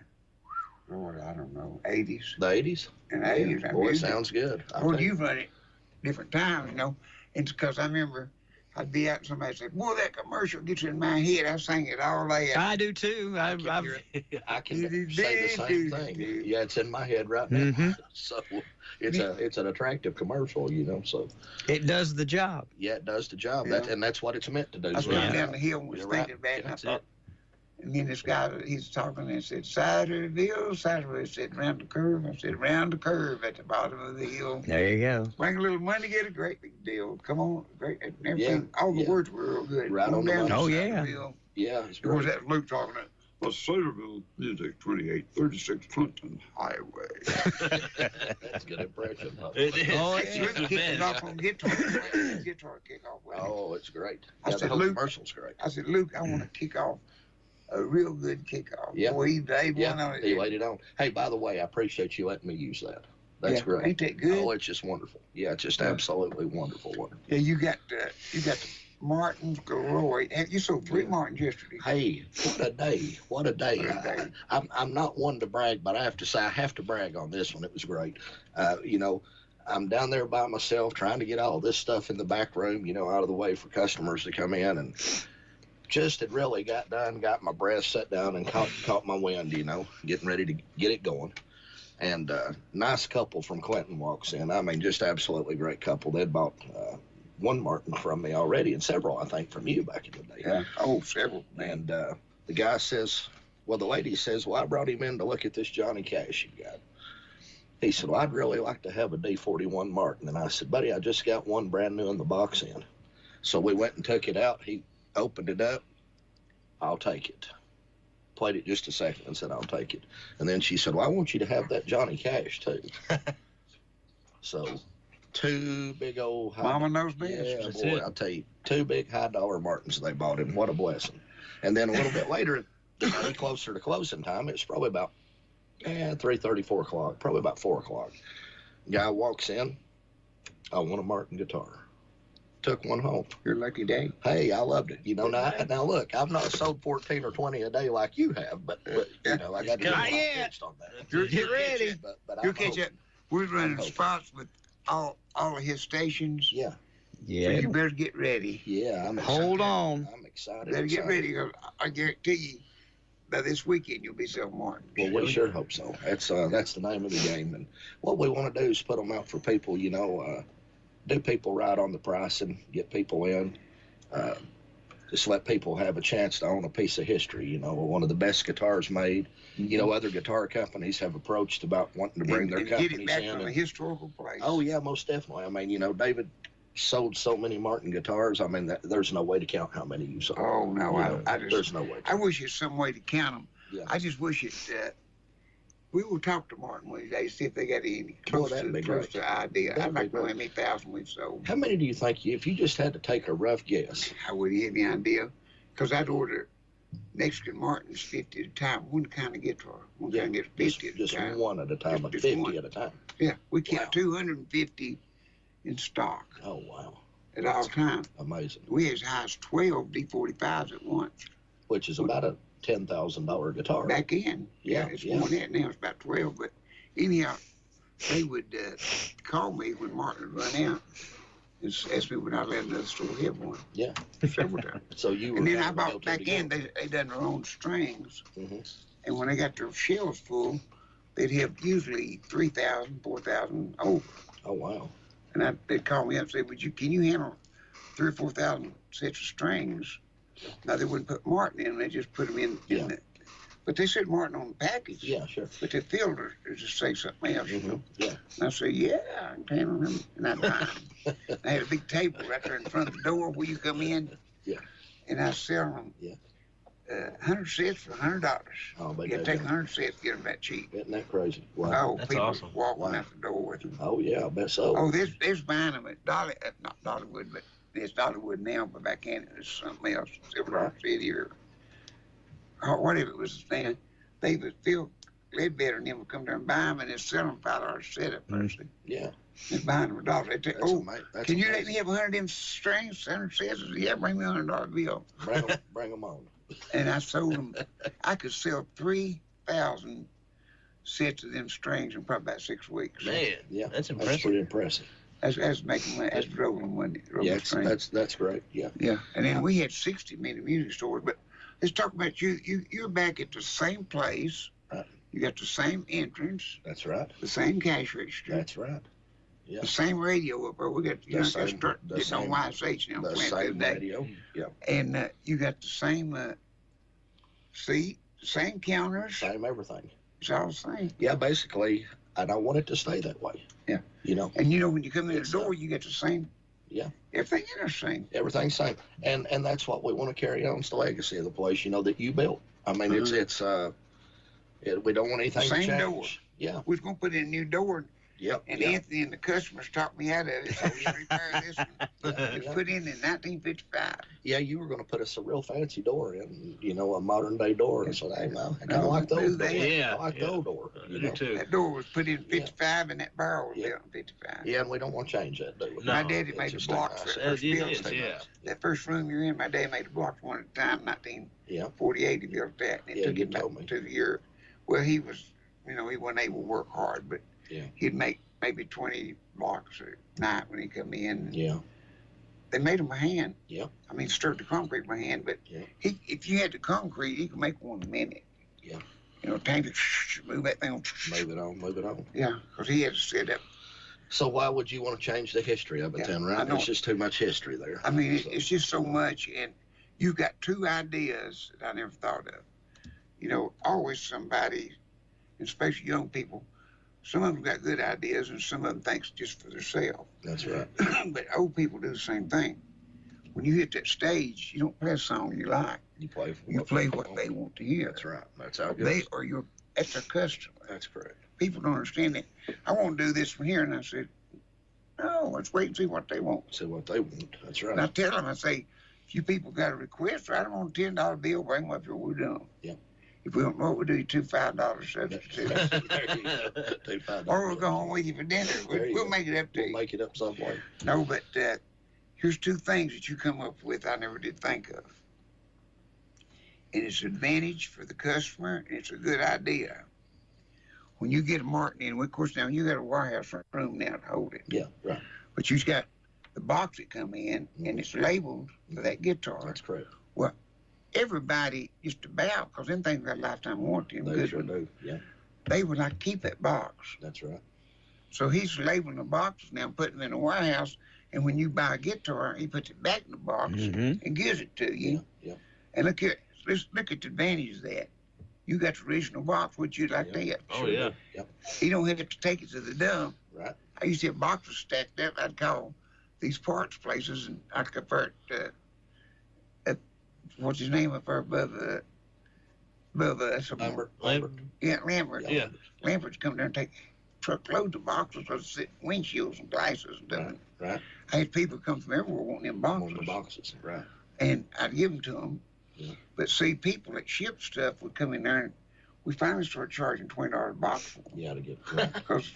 Lord, I don't know, 80s. The 80s? In the 80s. Boy, it sounds good. Well, you've run it different times, you know. It's because I remember I'd be out and somebody said, boy, that commercial gets in my head. I sang it all day. I do too. I can say the same thing. Yeah, it's in my head right now. Mm-hmm. So it's an attractive commercial, you know. So it does the job. Yeah, it does the job. Yeah. That's what it's meant to do. I was going down the hill and was thinking back, and I thought, and then this guy, he's talking and said, Satterville, Satterville. He said, round the curve. I said, round the curve at the bottom of the hill. There you go. Bring a little money, get a great big deal. Come on, great, and everything. All the words were real good. Right on the down money. Oh, yeah. Yeah, it's Of course, great. that Luke talking about, well, Satterville Music, 2836 Clinton Highway. That's a good impression. Huh? It is. Oh, Luke yeah. kicked it off on guitar. Guitar kickoff. Oh, it's great. I Yeah, said, the whole Luke- commercial's great. I said, Luke, I want to kick off a real good kickoff. Yeah. Boy, Dave won on Yeah, it. he laid it on. Hey, by the way, I appreciate you letting me use that. That's Yeah, great. ain't that good? Oh, it's just wonderful. Yeah, it's just absolutely wonderful. Yeah, you got the Martins galore. You sold 3 Martins yesterday. Hey, what a day! What a day! What a day. I'm not one to brag, but I have to say I have to brag on this one. It was great. You know, I'm down there by myself trying to get all this stuff in the back room, you know, out of the way for customers to come in, and just had really got done, got my breath set down, and caught my wind, you know, getting ready to get it going. And nice couple from Clinton walks in. I mean, just absolutely great couple. They'd bought 1 Martin from me already, and several, I think, from you back in the day. Yeah. Oh, several. And the guy says, well, the lady says, well, I brought him in to look at this Johnny Cash you got. He said, well, I'd really like to have a D41 Martin. And I said, buddy, I just got one brand new in the box in. So we went and took it out. He opened it up. I'll take it. Played it just a second and said, I'll take it. And then she said, well, I want you to have that Johnny Cash too. So 2 big old Mama knows best. Yeah, That's boy, it. I'll tell you, 2 big high-dollar Martins they bought him. What a blessing. And then a little bit later, the day closer to closing time, it's probably about 3:30, 4 o'clock, probably about 4 o'clock. Guy walks in, I want a Martin guitar. Took one home. Your lucky day. Hey, I loved it. You know, now look, I've not sold 14 or 20 a day like you have, but you know, I got to Not get yet. on that. Get ready. But You'll I'm catch hoping. up. We're running hoping. spots with all of his stations. Yeah, So Yeah. you better get ready. yeah. I'm Hold excited. on. I'm excited. Better get excited. ready. 'Cause I guarantee you, by this weekend, you'll be selling Martin. Well, we sure hope so. That's the name of the game, and what we want to do is put them out for people. You know, do people right on the pricing, get people in, just let people have a chance to own a piece of history. You know, one of the best guitars made. You know, other guitar companies have approached about wanting to bring their and get companies it back in. from a and- historical place. oh yeah, most definitely. I mean, you know, David sold so many Martin guitars. I mean, there's no way to count how many you sold. Oh, no, You know, I just, there's no way. I wish there's some way to count them. Yeah. I just wish it. We will talk to Martin one day, see if they got any close that'd be to great. the idea. That'd I'd like be to know great. how many thousand we've sold. How many do you think, if you just had to take a rough guess? How would you have any idea? Because I'd order Mexican Martins 50 at a time. One kind of guitar. One kind of guitar 50 at a Just time. one at a time, Just 50 one. at a time. Yeah, we kept Wow. 250 in stock Oh wow, at all times. amazing. We had as high as 12 D45s at once. Which is about a $10,000 guitar. Back in. Yeah, It's yeah. more than that now. It's about 12. But anyhow, they would call me when Martin would run out and ask me would I let another store have one. Yeah. Several times. So you were. And then I having to go bought to back the in, they done their own strings. Mhm. And when they got their shelves full, they'd have usually 3,000, 4,000 over. Oh wow. And they'd call me up and say, can you handle 3,000 or 4,000 sets of strings? Now, they wouldn't put Martin in, they just put them in. Yeah. But they said Martin on the package. Yeah, sure. But the filter is just say something else, you know. Yeah. And I say, yeah, I can handle them. And I buy them. I had a big table right there in front of the door where you come in. Yeah. And I sell them. Yeah. 100 sets for $100. Oh, but You take 100 sets, get them that cheap. Isn't that crazy? Wow. Oh, That's people awesome. walking Wow. out the door with them. Oh yeah, I bet so. Oh, there's buying them at not Dollywood, but it's Dollywood now, but back in it was something else, Silver City or whatever it was then. They would fill Ledbetter and them would come there and buy them and then sell them $5 a set at first. Yeah. Just buying them $1. They'd say, That's can you let amazing. me have 100 of them strings? 100 sets? I said, yeah, bring me a $100 bill. Bring them on. And I sold them. I could sell 3,000 sets of them strings in probably about 6 weeks. Man, Yeah, that's that's impressive. pretty impressive. That's making money. That's rolling money. Yeah, that's great. Yeah. Yeah. And then we had 60 mini music stores. But let's talk about you. You're back at the same place. Right. You got the same entrance. That's right. The same cash register. That's right. Yeah. The same radio up there. We got The same- start the getting on same- YSH now. The playing same the other day. radio. Yeah. And you got the same seat, the same counters. Same everything. It's all the same. Yeah, basically, I don't want it to stay that way. Yeah. You know, And when you come in the It's, door, you get the same. Yeah. Everything in the same. everything's same. And that's what we want to carry on. It's the legacy of the place, that you built. I mean, we don't want anything to Same change. door. Yeah. We was gonna put in a new door, Yep. and yeah. Anthony and the customers talked me out of it. So we repaired this one. It was put in 1955. Yeah, you were going to put us a real fancy door in, a modern day door. And I said, hey, man, I kind of No, like the do old door. that. Yeah, I like the old door. I do too. That door was put in 55, and that barrel was Yeah. built in 55. Yeah, and we don't want to change that, do we? No. My daddy It's made the just blocks nice. for It that first is, building. yeah. That first room you're in, my dad made the blocks one at a time. 1948, he built that. And it Yeah, took you him told about me. 2 years. Well, he was, he wasn't able to work hard, but Yeah. he'd make maybe 20 blocks a night when he come in. Yeah. They made him by hand. Yep. I mean, stirred the concrete by hand, but Yeah. if you had the concrete, he could make one a minute. Yeah. Tank it, move that thing. Move it on. Yeah, because he had to set up. So why would you want to change the history of it Yeah, then, I right? know. There's just too much history there. I mean, So, it's just so much, and you've got two ideas that I never thought of. Always somebody, especially young people, some of them got good ideas, and some of them thinks just for themselves. That's right. But old people do the same thing. When you hit that stage, you don't play a song you like. You play what they want to hear. That's right. That's how it goes. They or that's a customer. That's correct. People don't understand that. I want to do this from here, and I said, no, let's wait and see what they want. See what they want. That's right. And I tell them, I say, if you people got a request, write them on a $10 bill, bring them up here, we're done. Yeah. If we don't know what we do, you $5 substitute. There you go. $2, Or we'll go home with you for dinner. There you We'll go. make it up to We'll you. make it up some way. No, but here's two things that you come up with I never did think of. And it's an advantage for the customer, and it's a good idea. When you get a Martin in, of course, now you got a warehouse room now to hold it. Yeah, right. But you've got the box that come in, and it's labeled for that guitar. That's correct. Well, everybody just about, because them things got lifetime warranty. And They good sure ones, do. Yeah, they would like keep that box. that's right. So he's labeling the boxes now, putting them in the warehouse, and when you buy a guitar, he puts it back in the box and gives it to you. Yeah. And look here, let's look at the advantage of that. You got the original box, would you like that? Oh, yeah. Yep. You don't have to take it to the dump. Right. I used to have boxes stacked up. I'd call these parts places, and I'd convert, what's his name up there above us? Lambert. Yeah, Lambert. Yeah. Lambert's come down and take truckloads of boxes of windshields and glasses and stuff. Right. I had people come from everywhere wanting them One boxes. of the boxes. Right. And I'd give them to them. Yeah. But see, people that ship stuff would come in there, and we finally started charging $20 a box for them. You ought to get right. Because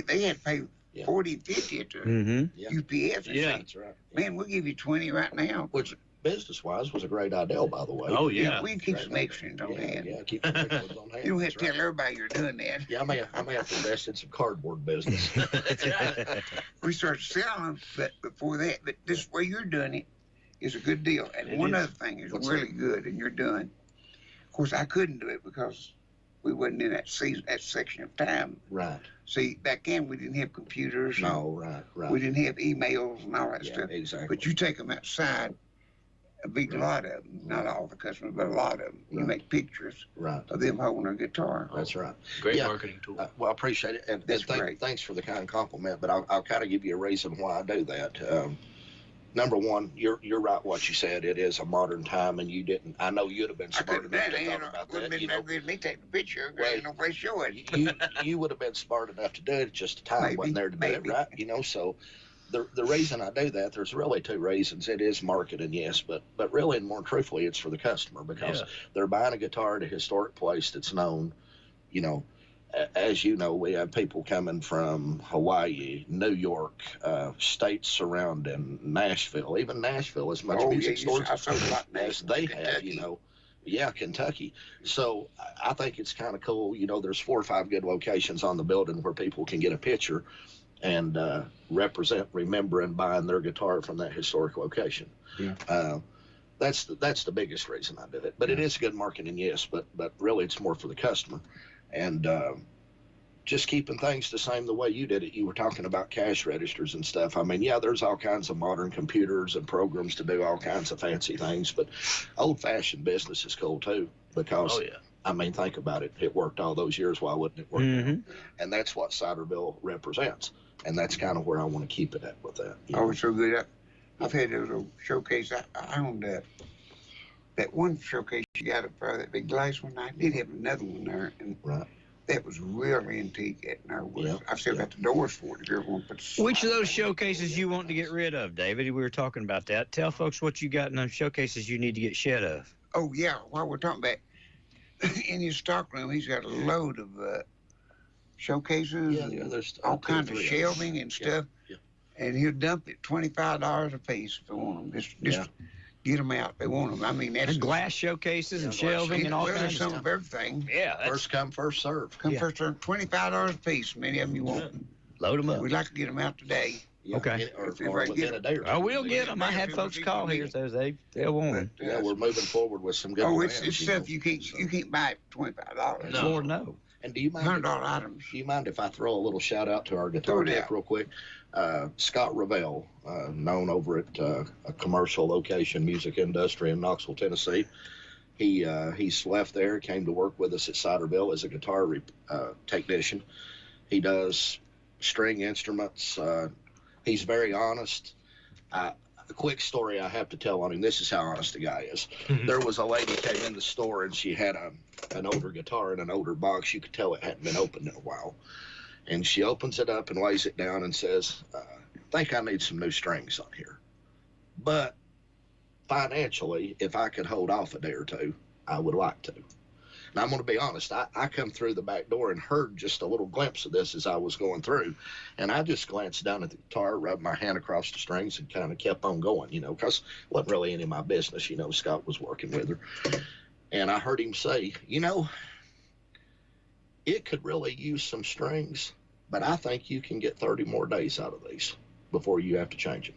they had to pay Yeah. 40, 50 at the Mm-hmm. Yeah. UPS. And Yeah. say, That's right. Yeah. man, we'll give you 20 right now. Which, business-wise, was a great idea, by the way. Oh, yeah. We can keep Great some idea. extras on Yeah, hand. yeah, keep some extra ones on hand. You don't have That's to tell right. everybody you're doing that. Yeah, I may have to invest in some cardboard business. We started selling them, but before that, but this way you're doing it is a good deal. And It one is. other thing is What's really good, and you're doing. Of course, I couldn't do it because we wasn't in that section of time. Right. See, back then we didn't have computers. No, right. We didn't have emails and all that Yeah, stuff. exactly. But you take them outside, a big lot of them, not all the customers, but a lot of them. You Right. make pictures Right. of them holding a guitar. That's right. Great Yeah. marketing tool. Well, I appreciate it, and That's great. thanks for the kind compliment. But I'll kind of give you a reason why I do that. Number one, you're right. What you said, it is a modern time, and you didn't. I know you'd have been I smart couldn't enough have to done thought it. about Wouldn't that. have You been know, no good me taking the picture. There Well, ain't no place to show it. you would have been smart enough to do it. Just the time Maybe, wasn't there to do it, maybe. right? So the reason I do that, there's really two reasons. It is marketing, yes, but really and more truthfully, it's for the customer because Yeah. they're buying a guitar at a historic place that's known, as you know, we have people coming from Hawaii, New York, states surrounding Nashville, even Nashville, as much music stores as they have, you know. Yeah, Kentucky. So I think it's kind of cool. You know, there's 4 or 5 good locations on the building where people can get a picture and represent, remembering buying their guitar from that historic location. Yeah. That's the biggest reason I did it. But it is good marketing, yes. But really, it's more for the customer, and just keeping things the same the way you did it. You were talking about cash registers and stuff. I mean, yeah, there's all kinds of modern computers and programs to do all kinds of fancy things, but old-fashioned business is cool too, because, I mean, think about it. It worked all those years. Why wouldn't it work now? And that's what Ciderville represents, and that's kind of where I want to keep it at with that. Oh, it's so good. I've had a little showcase. I owned that one showcase you got up there, that big glass one. I did have another one there, and that was real antique. I've still got the doors for it if you ever want to put Which of those showcases you want to get rid of, David? We were talking about that. Tell folks what you got in those showcases you need to get shed of. Oh, yeah. While we're talking about in his stockroom, he's got a load of showcases and there's all kinds of shelving and stuff. And he'll dump it $25 a piece if they want them. Just get them out if they want them. I mean, that's glass showcases and shelving and all kinds of some stuff. of everything. Yeah, first come, first serve. First serve, $25 a piece. Many of them you want. Load them up. We'd like to get them out today. Okay. Or within a day or two. Oh, we'll get them. I had folks call here, so they'll want them. Yeah, we're moving forward with some good ones. It's stuff you can't buy it for $25. No. Lord, no. And do you mind $100 items? Do you mind if I throw a little shout out to our guitar tech real quick? Scott Ravel, known over at a commercial location, Music Industry in Knoxville, Tennessee. He's left there, came to work with us at Ciderville as a guitar technician. He does string instruments. He's very honest. A quick story I have to tell on him. This is how honest the guy is. There was a lady came in the store and she had an older guitar in an older box. You could tell it hadn't been opened in a while. And she opens it up and lays it down and says, I think I need some new strings on here. But financially, if I could hold off a day or two, I would like to. Now, I'm going to be honest. I come through the back door and heard just a little glimpse of this as I was going through. And I just glanced down at the guitar, rubbed my hand across the strings, and kind of kept on going, you know, because it wasn't really any of my business. You know, Scott was working with her. And I heard him say, you know, it could really use some strings, but I think you can get 30 more days out of these before you have to change them.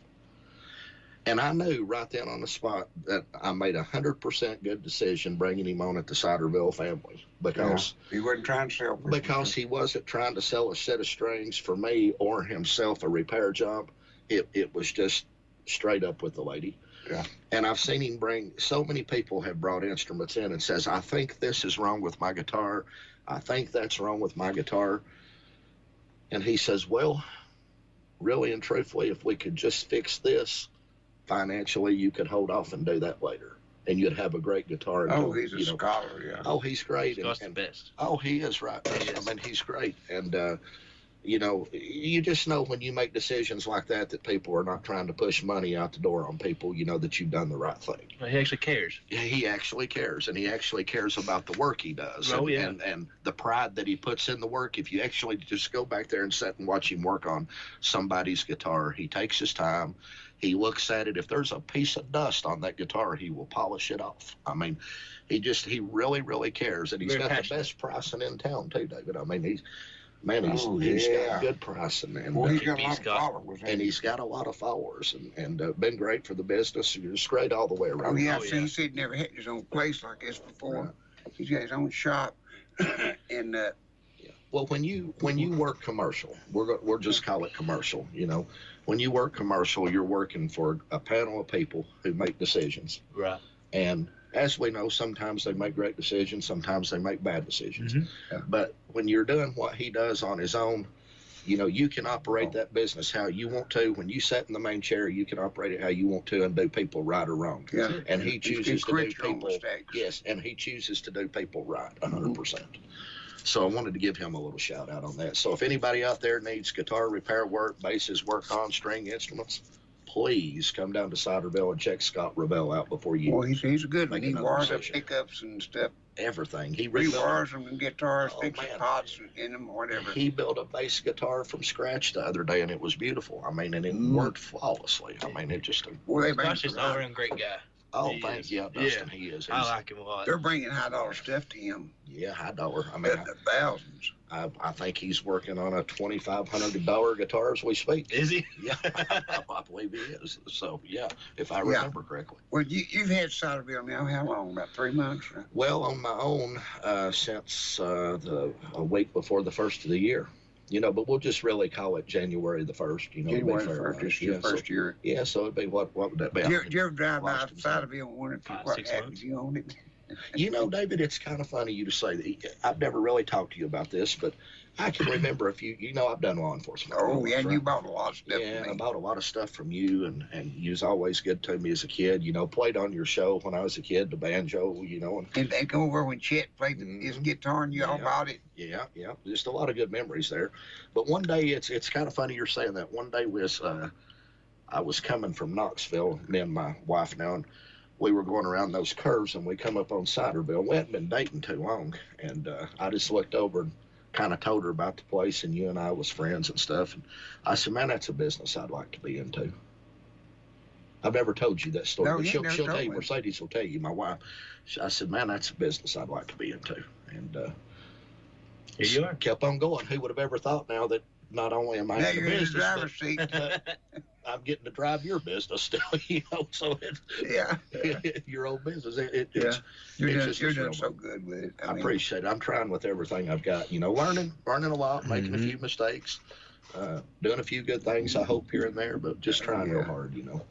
And I knew right then on the spot that I made 100% good decision bringing him on at the Ciderville family, because he wasn't trying to sell. Because he wasn't trying to sell a set of strings for me or himself a repair job. It was just straight up with the lady. Yeah. And I've seen him bring, so many people have brought instruments in and says, I think this is wrong with my guitar. I think that's wrong with my guitar. And he says, well, really and truthfully, if we could just fix this, financially, you could hold off and do that later, and you'd have a great guitar. Oh, he's a scholar, yeah. Oh, he's great. Scott's the best. Oh, he is right. I mean, he's great. And, you know, you just know when you make decisions like that people are not trying to push money out the door on people, you know, that you've done the right thing. Well, he actually cares. Yeah, he actually cares, and he actually cares about the work he does. Oh, and the pride that he puts in the work. If you actually just go back there and sit and watch him work on somebody's guitar, he takes his time. He looks at it. If there's a piece of dust on that guitar, he will polish it off. I mean, he really, really cares. And he's got the best pricing in town, too, David. I mean, he's got good pricing. And, well, he's got a lot of followers. And he's got a lot of followers and been great for the business. Just great all the way around. Oh, yeah. He said he never had his own place like this before. Right. He's got his own shop. And, well, when you work commercial, we'll just call it commercial, you know. When you work commercial, you're working for a panel of people who make decisions. Right. And as we know, sometimes they make great decisions, sometimes they make bad decisions. Mm-hmm. But when you're doing what he does on his own, you know, you can operate that business how you want to. When you sit in the main chair, you can operate it how you want to and do people right or wrong. Yeah. And he chooses to do people. Yes, and he chooses to do people right 100%. So I wanted to give him a little shout out on that. So if anybody out there needs guitar repair work, basses work on, string instruments, please come down to Ciderville and check Scott Ravel out before you. Well, he's a good one. He wires up pickups and stuff. everything. He rewires them and guitars, Oh, fixes man. pots in them, whatever. He built a bass guitar from scratch the other day, and it was beautiful. I mean, and it worked flawlessly. I mean, it just. Well, they bring Gosh, he's an all-around great guy. Oh, He thank is. you, Dustin. He is. I like him a lot. They're bringing high dollar stuff to him. Yeah, high dollar. I mean, Thousands. I think he's working on a $2,500 guitar as we speak. Is he? Yeah, I believe he is. So, yeah, if I remember correctly. Well, you've had Ciderville now how long? About 3 months? Or? Well, on my own, since a week before the first of the year. You know, but we'll just really call it January the 1st. You know, January the 1st, this is your first year. Yeah, so it'd be, what would that be? Did you ever drive by Ciderville and wonder what happened you owned it? You know, David, it's kind of funny you to say that. I've never really talked to you about this, but I can remember you know, I've done law enforcement. Oh, yeah, and you bought a lot of stuff Yeah, from me. I bought a lot of stuff from you, and you was always good to me as a kid. You know, played on your show when I was a kid, the banjo, you know. And they come over when Chet played his guitar and you all bought it. Yeah, just a lot of good memories there. But one day, it's kind of funny you're saying that. One day I was coming from Knoxville, me and my wife now, and we were going around those curves, and we come up on Ciderville. We hadn't been dating too long, and I just looked over and kind of told her about the place, and you and I was friends and stuff. And I said, man, that's a business I'd like to be into. I've never told you that story. No, but you she'll never tell you. told me. Mercedes will tell you, my wife. I said, man, that's a business I'd like to be into. And here you are. Kept on going. Who would have ever thought now that not only am I Now in the you're in the business, driver's seat. I'm getting to drive your business still, you know, so it's your old business. It's You're just doing so good with it. I appreciate it. I'm trying with everything I've got, you know, learning a lot, making a few mistakes, doing a few good things, I hope, here and there, but just trying real hard, you know.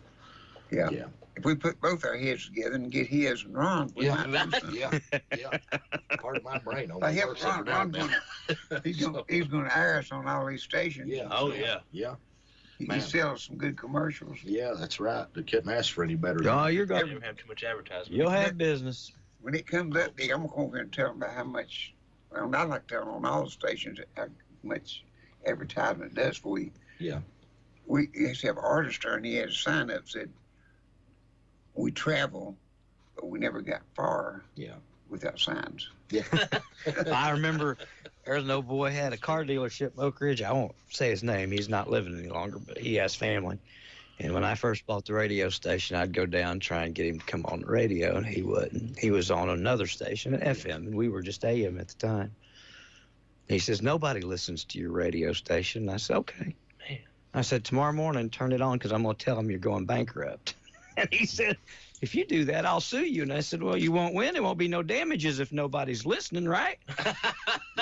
Yeah. If we put both our heads together and get his and Ron, we might do something. Yeah. Part of my brain on Ron, he's going to air us on all these stations. Yeah. Oh, yeah. Yeah. He sells some good commercials. Yeah, that's right. They couldn't ask for any better. Oh, you're Don't going even have too much advertisement. You'll have business. When it comes up big, I'm going to come over here and tell them about how much, well, I like to tell them on all the stations how much advertisement it does for you. Yeah. We used to have an artist there, and he had a sign up that said, we travel, but we never got far without signs. Yeah. I remember there's an old boy had a car dealership in Oak Ridge. I won't say his name. He's not living any longer, but he has family. And when I first bought the radio station, I'd go down and try and get him to come on the radio, and he wouldn't. He was on another station, an FM, and we were just AM at the time. He says, nobody listens to your radio station. And I said, okay. Man. I said, tomorrow morning, turn it on because I'm going to tell them you're going bankrupt. And he said, if you do that, I'll sue you. And I said, well, you won't win. There won't be no damages if nobody's listening, right?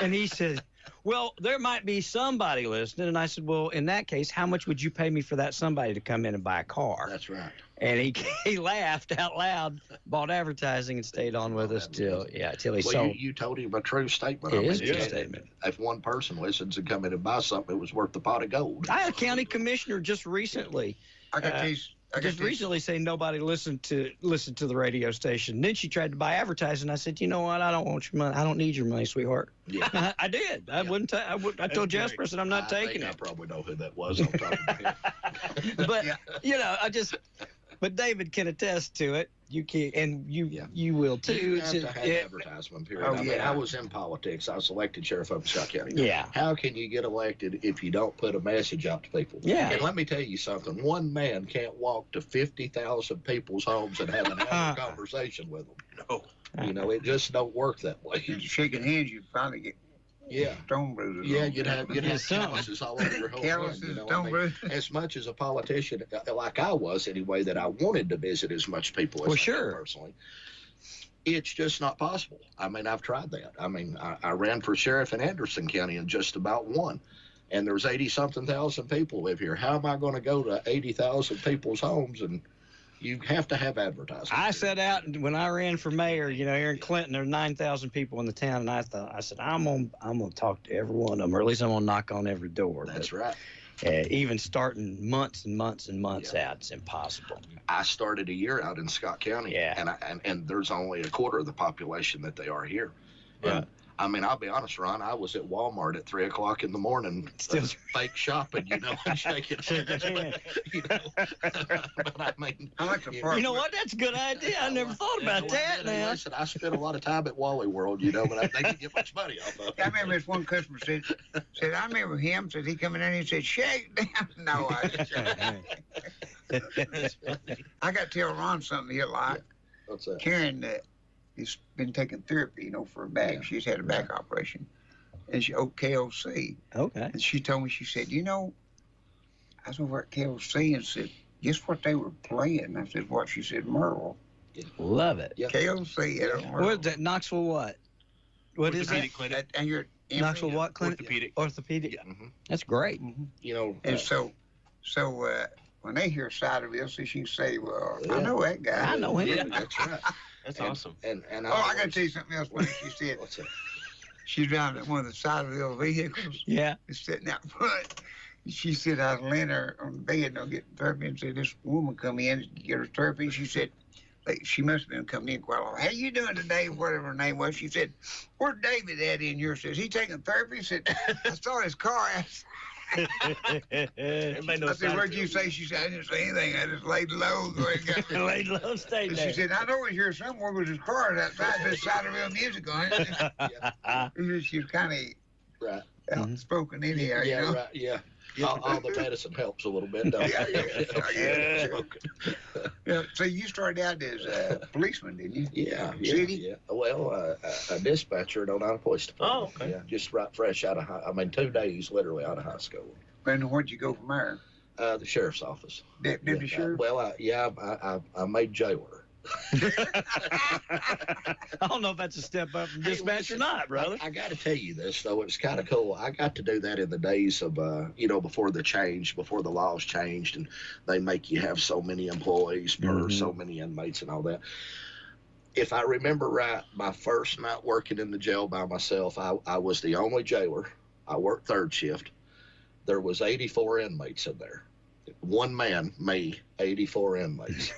And he said, well, there might be somebody listening. And I said, well, in that case, how much would you pay me for that somebody to come in and buy a car? That's right. And he laughed out loud, bought advertising, and stayed on with us till he sold. You told him a true statement. It is a true statement. If one person listens and come in and buy something, it was worth the pot of gold. I had a county commissioner just recently. Recently say nobody listened to the radio station. Then she tried to buy advertising. I said, you know what? I don't want your money. I don't need your money, sweetheart. Yeah. I did. I wouldn't. I told Jasper, I said, I'm not taking it. I probably know who that was. I'm talking about. But you know, But David can attest to it. You can, and you will too. You have to have advertisement, period. I mean, I was in politics. I was elected sheriff of Scott County. Yeah. How can you get elected if you don't put a message out to people? Yeah. And let me tell you something. One man can't walk to 50,000 people's homes and have an hour conversation with them. No. You know, it just don't work that way. Shaking hands, you'd probably get stone bruises. Yeah, you'd have calluses all over your whole calluses, hand, you know? stone bruises. As much as a politician, like I was anyway, that I wanted to visit as much people as I could personally, it's just not possible. I mean, I've tried that. I mean, I ran for sheriff in Anderson County and just about won. And there's 80-something thousand people live here. How am I going to go to 80,000 people's homes? And you have to have advertising. I set out when I ran for mayor, you know, here in Clinton, there are 9,000 people in the town, and I said, I'm gonna talk to every one of them, or at least I'm gonna knock on every door. That's right. Even starting months and months and months out, it's impossible. I started a year out in Scott County, and there's only a quarter of the population that they are here. Yeah. I mean, I'll be honest, Ron. I was at Walmart at 3 o'clock in the morning, Still fake shopping, and shaking hands. But I mean, I like the you part. You know what? That's a good idea. I never thought about that now. Listen, I spent a lot of time at Wally World, but they didn't get much money off of it. I remember this one customer said, I remember him. Said he come in there and he said, shake down. No, I I got to tell Ron something he'll like. What's that? Karen, he's been taking therapy, for her back. Yeah. She's had a back operation. And she, KOC. Okay. And she told me, she said, I was over at KOC and said, guess what they were playing? I said, what? She said, Merle. Love it. Yeah. KOC at Merle. Where's that? Knoxville what? What is that? Orthopedic clinic. And you're Knoxville what clinic? Orthopedic. Orthopedic. That's great. And so when they hear Ciderville, so she can say, well, I know that guy. I know him. Yeah, that's right. That's awesome. And I got to tell you something else funny. She said, What's that? she's driving one of the Ciderville vehicles. Yeah. It's sitting out front. She said, I was laying there on the bed, getting therapy, and said, this woman come in to get her therapy. She said, she must have been coming in quite a while. How you doing today? Whatever her name was. She said, where's David at in yours? Says, he taking therapy? She said, I saw his car outside. I said, what'd you say? She said, I didn't say anything. I just laid low. Laid low, stayed And there. she said, I know he's here somewhere with his car outside. This side of real music on it. She was kind of Right. outspoken anyhow, Yeah, you know? right. Yeah. All the medicine helps a little bit, don't it? Yeah. So you started out as a policeman, didn't you? Yeah. City? Yeah. Well, a dispatcher at Oneida Police Department. Oh, okay. Yeah, just right fresh out of 2 days literally out of high school. And where'd you go from there? The sheriff's office. Deputy sheriff? Well, I made jailer. I don't know if that's a step up from dispatch or not, brother. I got to tell you this, though. It's kind of cool. I got to do that in the days of, before the laws changed, and they make you have so many employees per so many inmates and all that. If I remember right, my first night working in the jail by myself, I was the only jailer. I worked third shift. There was 84 inmates in there. One man, me, 84 inmates.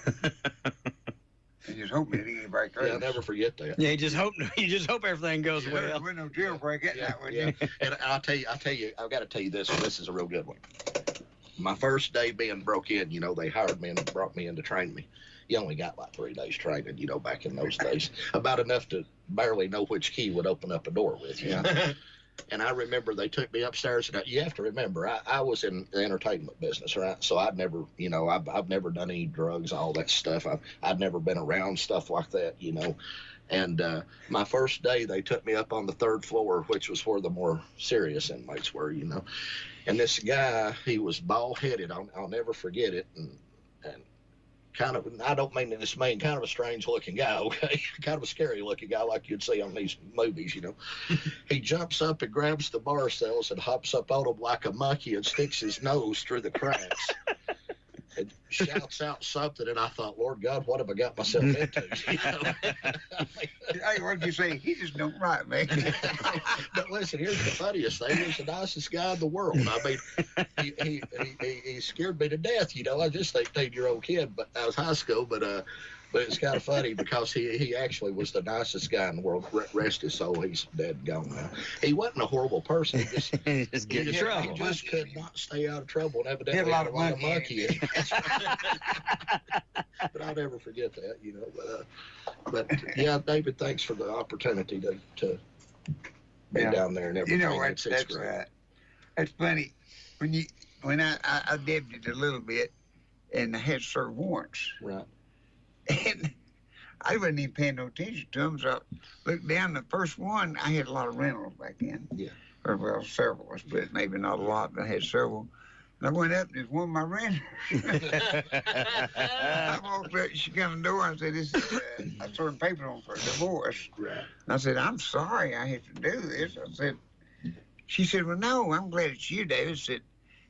You just hope it didn't break Yeah, I'll never forget that. Yeah, you just hope everything goes well. There was no jailbreak at night, would you? And I'll tell you, I've got to tell you this. This is a real good one. My first day being broke in, they hired me and brought me in to train me. You only got like 3 days training, back in those days. About enough to barely know which key would open up a door with you. And I remember they took me upstairs, and you have to remember, I was in the entertainment business, right? So I'd never, I've never done any drugs, all that stuff. I'd never been around stuff like that, And my first day, they took me up on the 3rd floor, which was where the more serious inmates were, And this guy, he was bald-headed. I'll never forget it. And kind of, I don't mean this mean, kind of a strange-looking guy, okay? Kind of a scary-looking guy like you'd see on these movies, He jumps up and grabs the bar cells and hops up on them like a monkey and sticks his nose through the cracks. And shouts out something, and I thought, Lord God, what have I got myself into? Hey, what'd you say? He just don't right, man. But listen, here's the funniest thing. He's the nicest guy in the world. I mean, he scared me to death, I was just an 18-year-old kid, but I was high school, but it's kind of funny because he actually was the nicest guy in the world. Rest his soul, he's dead and gone now. He wasn't a horrible person. He just get in trouble. He just could not stay out of trouble, and evidently He had had a lot of monkey in him. But I'll never forget that, But yeah, David, thanks for the opportunity to be down there and everything. What? That's funny. When I deputied a little bit, and I had served warrants. Right. And I wasn't even paying no attention to them, so I looked down. The first one, I had a lot of rentals back then. Yeah. Or, well, several, but maybe not a lot, but I had several. And I went up, and there's one of my renters. I walked up, she came in the door, and I said, I turned paper on for a divorce. Right. And I said, I'm sorry I have to do this. She said, well, no, I'm glad it's you, David. I said,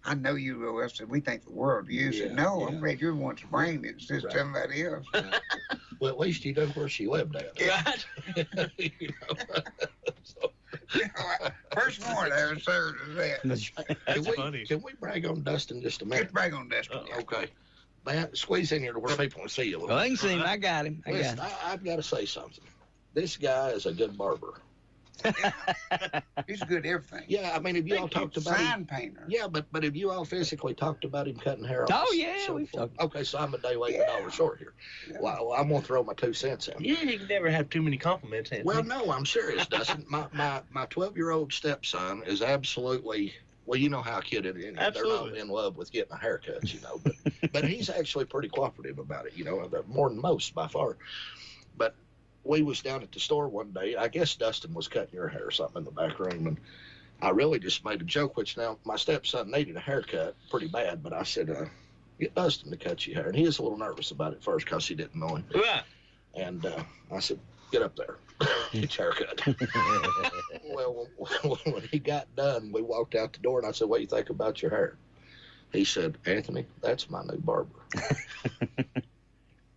I know you will. I said, we think the world of you. I said, no, I'm glad you're the one to bring it instead of somebody else. Well, at least you know where she lived at. Right. So. First warrant I ever served was that. Can we brag on Dustin just a minute? Let's brag on Dustin. Okay. Man, squeeze in here to where people can see you a little Well, they can see him. I got him. Listen, I've got to say something. This guy is a good barber. He's good at everything. Yeah, I mean, have you all talked about sign him? painter. Yeah, but have you all physically talked about him cutting hair off? Oh, yeah, we've before? talked. Okay, so I'm a day late, a dollar short here. Yeah. Well, I'm gonna throw my 2 cents in. Yeah, you can never have too many compliments. Anthony. Well, no, I'm serious, Dustin. My 12-year-old stepson is absolutely. Well, you know how a kid they're not in love with getting a haircut, you know. But he's actually pretty cooperative about it, you know, more than most by far. But we was down at the store one day. I guess Dustin was cutting your hair or something in the back room, and I really just made a joke. Which now my stepson needed a haircut pretty bad, but I said, "Get Dustin to cut you hair," and he was a little nervous about it first because he didn't know him. Right. And I said, "Get up there, get your haircut." Well, when he got done, we walked out the door, and I said, "What do you think about your hair?" He said, "Anthony, that's my new barber."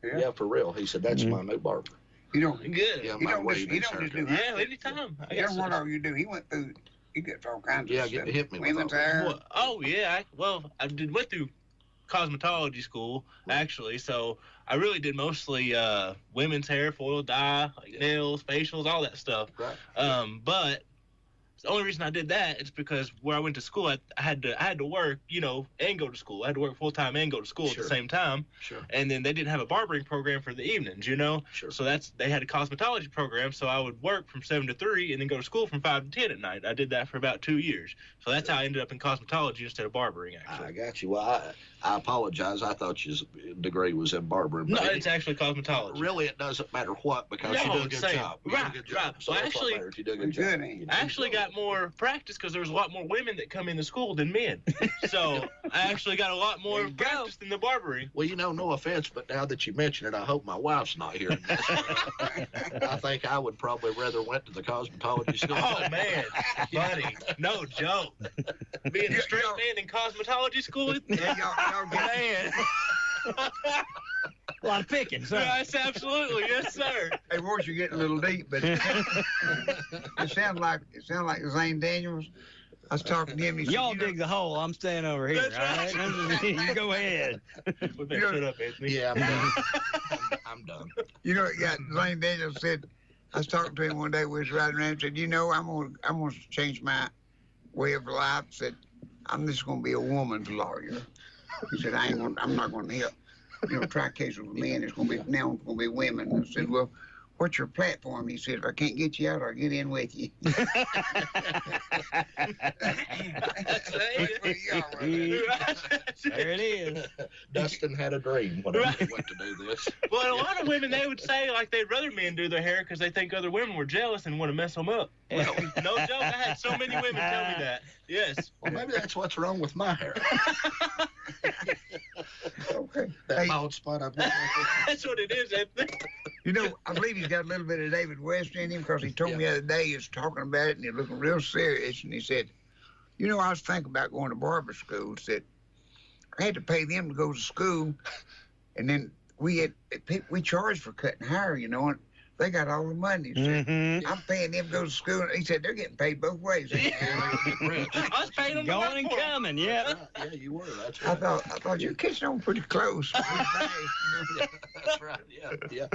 Yeah, for real. He said, "That's my new barber." You don't. Good. Yeah, He my don't way just, he don't just do Yeah, anytime. I You guess know what all you do? He went through. He gets all kinds Yeah, of stuff. hit me with Women's all that. hair. Well, oh yeah. I went through cosmetology school actually, so I really did mostly women's hair, foil dye, like nails, facials, all that stuff. Right. But the only reason I did that is because where I went to school, I had to work, you know, and go to school. I had to work full time and go to school at the same time. Sure. And then they didn't have a barbering program for the evenings, you know. Sure. So they had a cosmetology program, so I would work from 7 to 3 and then go to school from 5 to 10 at night. I did that for about 2 years. So that's how I ended up in cosmetology instead of barbering, actually. I got you. Well, I apologize. I thought your degree was in barbering. No, but it's actually cosmetology. Really, it doesn't matter what because you do a good job. You do a good job. So Well, that's what actually, matters. You do a good job. I actually got more practice because there was a lot more women that come into school than men. So I actually got a lot more practice than the barbering. Well, you know, no offense, but now that you mention it, I hope my wife's not here. I think I would probably rather went to the cosmetology school. Oh, man, buddy, no joke. Being a straight man in cosmetology school, y'all man. A lot of picking, sir. Yes, absolutely. Yes, sir. Hey, boys, you're getting a little deep, but it sounds like Zane Daniels. I was talking to him. He Y'all said, dig the hole. I'm staying over here. That's all right? You go ahead. We better shut up, Anthony. Yeah, I'm done. I'm done. You know, Zane Daniels said. I was talking to him one day. We was riding around. And said, "You know, I'm gonna change my way of life." Said, "I'm just gonna be a woman's lawyer." He said, I'm not gonna help. Try cases with men. It's gonna be women. I said, "Well, what's your platform?" He said, "If I can't get you out, I'll get in with you." There it is. Dustin had a dream when he went to do this. Well, a lot of women, they would say, like, they'd rather men do their hair because they think other women were jealous and want to mess them up. Well, no joke, I had so many women tell me that. Yes. Well, maybe that's what's wrong with my hair. Okay. That bald spot I've got. That's what it is, Anthony. You know, I believe he's got a little bit of David West in him because he told me the other day he was talking about it and he was looking real serious and he said, "You know, I was thinking about going to barber school." Said I had to pay them to go to school, and then we charged for cutting hair, you know, and they got all the money. Said, I'm paying them to go to school. And he said they're getting paid both ways. I was paying them going and coming, yeah. Yeah, you were. That's right. I thought you were catching on pretty close. That's right. Yeah.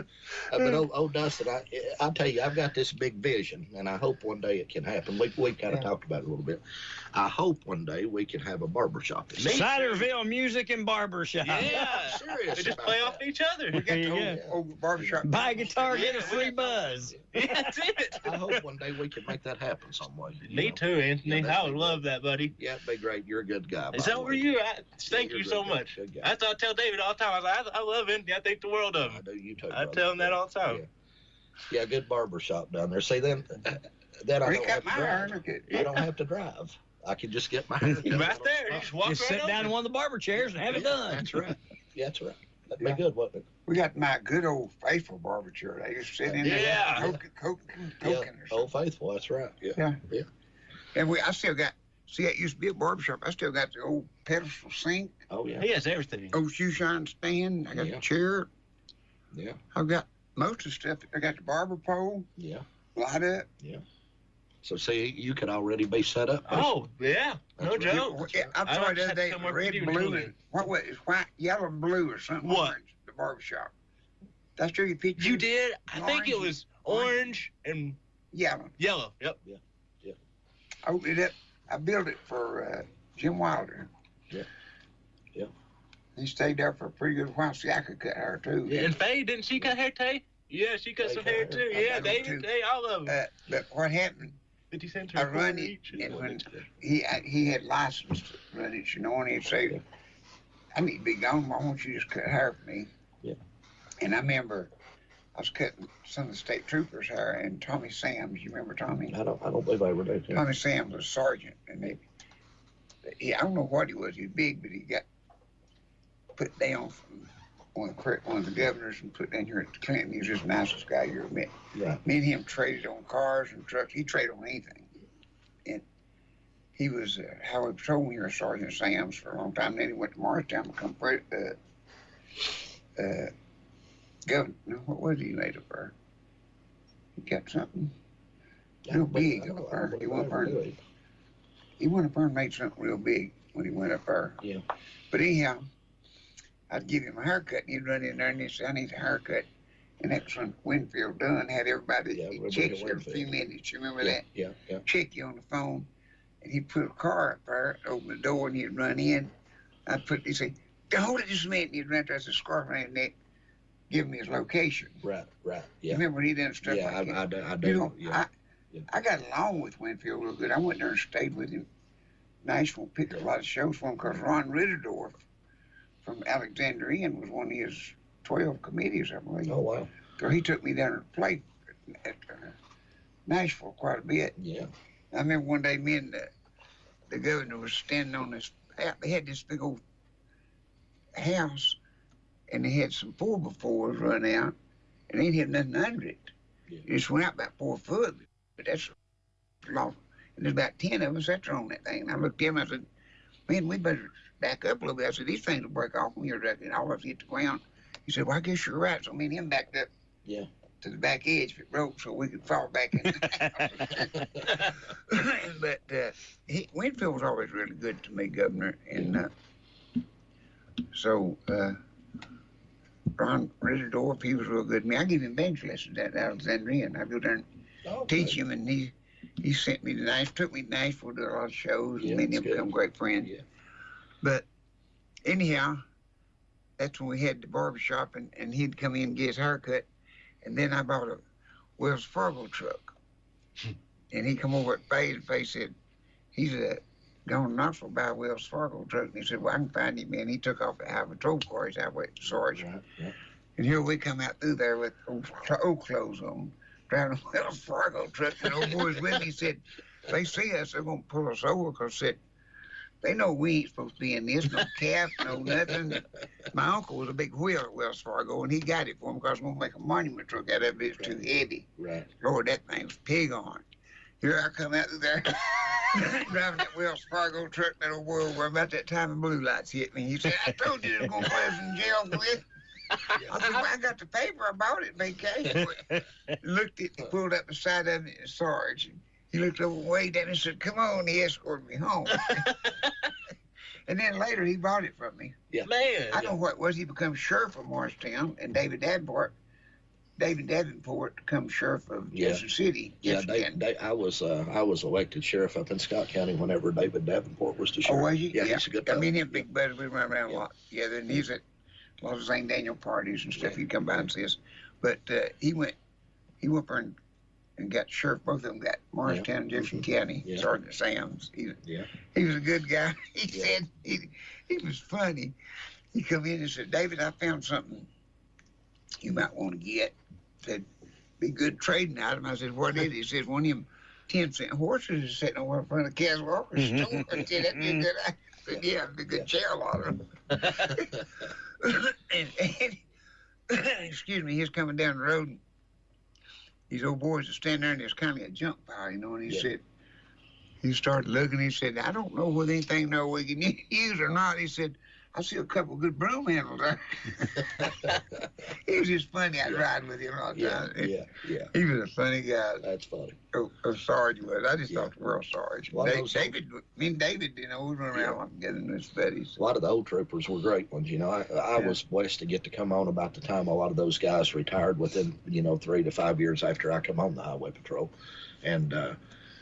But old Dustin, I'll tell you, I've got this big vision, and I hope one day it can happen. We kind of talked about it a little bit. I hope one day we can have a barbershop. Ciderville Music and Barbershop. Yeah. I'm serious. They just play off each other. We got the old barbershop. Buy a guitar, get a free buzz. Yeah, that's it. I hope one day we can make that happen some way. Me too, Anthony. Yeah, I would love that, buddy. Yeah, it'd be great. You're a good guy. Is that where you at? Thank you so much. That's what I tell David all the time. I was like, I love Anthony. I think the world of him. I do, you too. I tell him that all the time. Yeah, good barber shop down there. See, then I don't have to drive. I don't have to drive. I can just get my hair done. Right there. You just walk Just right sit down in one of the barber chairs and have it done. That's right. Yeah, that's right. That'd be good, wouldn't it? We got my good old faithful barber chair. They used to sit in there coking or something. Old Faithful, that's right. Yeah. And I still got, see, it used to be a barber shop. I still got the old pedestal sink. Oh, yeah. He has everything. Old shoe shine stand. I got the chair. Yeah. I've got most of the stuff. I got the barber pole. Yeah. Light up. Yeah. So, see, you could already be set up. Oh, yeah. No joke. I saw it the other day. Red, blue, and what was it? White, yellow, and blue, or something. What? Orange, the barber shop. That's true. You picked. You did? I think it was orange and Yellow. Yellow. Yep. I opened it up. I built it for Jim Wilder. Yeah. He stayed there for a pretty good while. See, I could cut hair too. Yeah. And Faye, didn't she cut hair, Tay? Yeah, she cut some hair too. Yeah, David, Tay, all of them. But what happened? 50 cents. I run it, and when he had license to run it, you know, and he'd say, "I need to be gone. Why won't you just cut hair for me?" Yeah. And I remember I was cutting some of the state troopers' hair, and Tommy Sams. You remember Tommy? I don't believe I ever did. Tommy Sams was a sergeant, and I don't know what he was. He was big, but he got put down from one of the governors and put down here at the Clinton. He was just the nicest guy you ever met. Right. Me and him traded on cars and trucks. He traded on anything. And he was highway patrolman here, Sergeant Sams, for a long time. Then he went to Morristown to become governor. No, what was he made up there? He got something real big up there. He went up there and made something real big when he went up there. Yeah. But anyhow, I'd give him a haircut, and he'd run in there and he'd say, "I need a haircut." And that's when Winfield Dunn had everybody check you every few minutes. You remember that? Yeah. Check you on the phone. And he'd put a car up there, open the door, and he'd run in. He'd say, "Hold it just a minute." And he'd run there with a scarf around his neck, give me his location. Right. Yeah. You remember when he done stuff like that? I do. You know, I got along with Winfield real good. I went there and stayed with him. Nashville, picked a lot of shows for him because Ron Ritterdorf from Alexandria was one of his 12 committees, I believe. Oh, wow. So he took me down to play at Nashville quite a bit. Yeah. I remember one day me and the governor was standing on this, they had this big old house, and they had some 4x4s run out, and they didn't have nothing under it. Yeah. It just went out about 4 foot, but that's long. And there's about 10 of us that's on that thing. And I looked at him, I said, "Man, we better back up a little bit." I said, "These things will break off when you're directing. All of us hit the ground." He said, "Well, I guess you're right." So me and him backed up to the back edge if it broke so we could fall back in the house. But Winfield was always really good to me, Governor. And so Ron Ritterdorf, he was real good to me. I give him bench lessons at Alexandria, and I go there and teach him, and he sent me to Nashville, took me to Nashville, did a lot of shows, and me and him become great friends. Yeah. But anyhow, that's when we had the barbershop, and he'd come in and get his haircut, and then I bought a Wells Fargo truck. And he come over at Faye said, he's gone to Knoxville buy a Wells Fargo truck. And he said, "Well, I can find him." And he took off the highway patrol car. He's highway sergeant. Right. And here we come out through there with old clothes on, driving a Wells Fargo truck. And old boys with me said, "They see us, they're going to pull us over," because they know we ain't supposed to be in this, no cap, no nothing. My uncle was a big wheel at Wells Fargo, and he got it for him because I was going to make a monument truck out of it. It's too heavy. Right. Lord, that thing was pig on. Here I come out through there, driving that Wells Fargo truck, that old boy over about that time the blue lights hit me. He said, "I told you they were going to put us in jail for this." I said, "Well, I got the paper. I bought it, made cash for it." Looked at it, pulled up the side of it, Sarge. He looked over and waved at me and said, "Come on." He escorted me home. And then later he bought it from me. Yeah. Man. I know what it was. He became sheriff of Morristown, and David Davenport become sheriff of Jefferson City. I was elected sheriff up in Scott County whenever David Davenport was the sheriff. Oh, was he? Yeah, he's a good fellow. I mean, him big buddies, we run around a lot together, and he's at a lot of St. Daniel parties and stuff. He'd come by and see us. But he went there and got sheriff. Both of them got Morristown and Jefferson County. Sergeant Sams. He was a good guy. He said he was funny. He come in and said, "David, I found something you might want to get." Said, "Be good trading item." I said, "What is it?" He said, "One of them 10-cent horses is sitting over in front of Cas Walker's store." I said, "That'd be a good idea." I said, "Yeah, it'd be a good chair lot of them." and excuse me, he's coming down the road, and these old boys are standing there, and there's kind of a junk pile, you know, and he said, he started looking, he said, "I don't know whether anything there we can use or not." He said, I see a couple good broom handles there. He was just funny. I'd ride with him all the time. Yeah. He was a funny guy. That's funny. Sarge was. I just thought the world Sarge. David, me and David, we went around together in his buddies. A lot of the old troopers were great ones. I was blessed to get to come on about the time a lot of those guys retired within, 3 to 5 years after I come on the Highway Patrol. And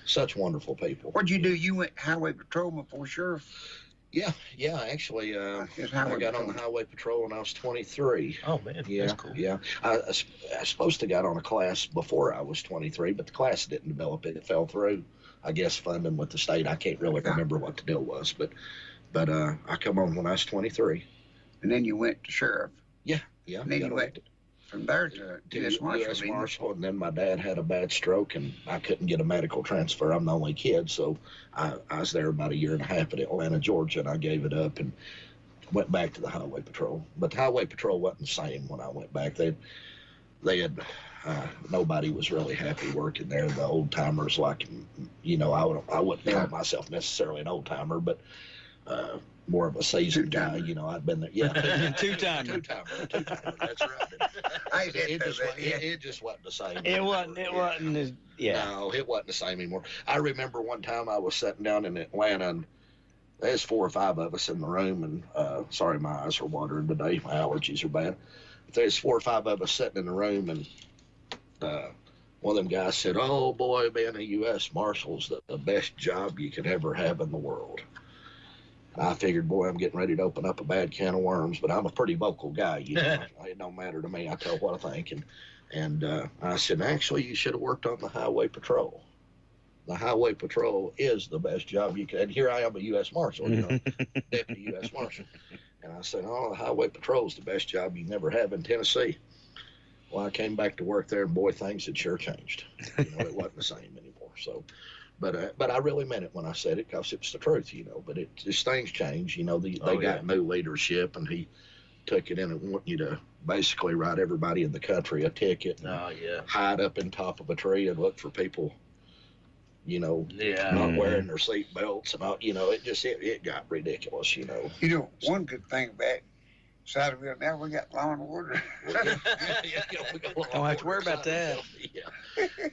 such wonderful people. What'd you do? You went Highway Patrolman before Sheriff? Yeah, actually, I got on the Highway Patrol when I was 23. Oh, man, that's cool. Yeah, I supposed to got on a class before I was 23, but the class didn't develop it. It fell through, I guess, funding with the state. I can't really remember what the deal was, but I come on when I was 23. And then you went to Sheriff? Yeah. And then you went from there to U.S. Marshal. U.S. Marshal, and then my dad had a bad stroke, and I couldn't get a medical transfer. I'm the only kid, so I was there about a year and a half in Atlanta, Georgia, and I gave it up and went back to the Highway Patrol. But the Highway Patrol wasn't the same when I went back. They had nobody was really happy working there. The old timers, like, I wouldn't call myself necessarily an old timer, but more of a seasoned guy. I'd been there. Yeah, two-timer. That's right. It just wasn't the same. It wasn't. No, it wasn't the same anymore. I remember one time I was sitting down in Atlanta, and there's 4 or 5 of us in the room, and sorry, my eyes are watering today. My allergies are bad. But there's 4 or 5 of us sitting in the room, and one of them guys said, "Oh boy, being a U.S. Marshal's the best job you could ever have in the world." I figured, boy, I'm getting ready to open up a bad can of worms, but I'm a pretty vocal guy. It don't matter to me. I tell what I think. And I said, actually, you should have worked on the Highway Patrol. The Highway Patrol is the best job you can. And here I am, a U.S. Marshal, Deputy U.S. Marshal. And I said, oh, the Highway Patrol is the best job you never have in Tennessee. Well, I came back to work there, and boy, things had sure changed. It wasn't the same anymore. So. But I really meant it when I said it, because it's the truth, But it just things change, They got new leadership, and he took it in and want you to basically write everybody in the country a ticket. Hide up in top of a tree and look for people, not wearing their seat belts and all. It got ridiculous. One good thing about Saturday now we got law and order. Don't have to worry about that.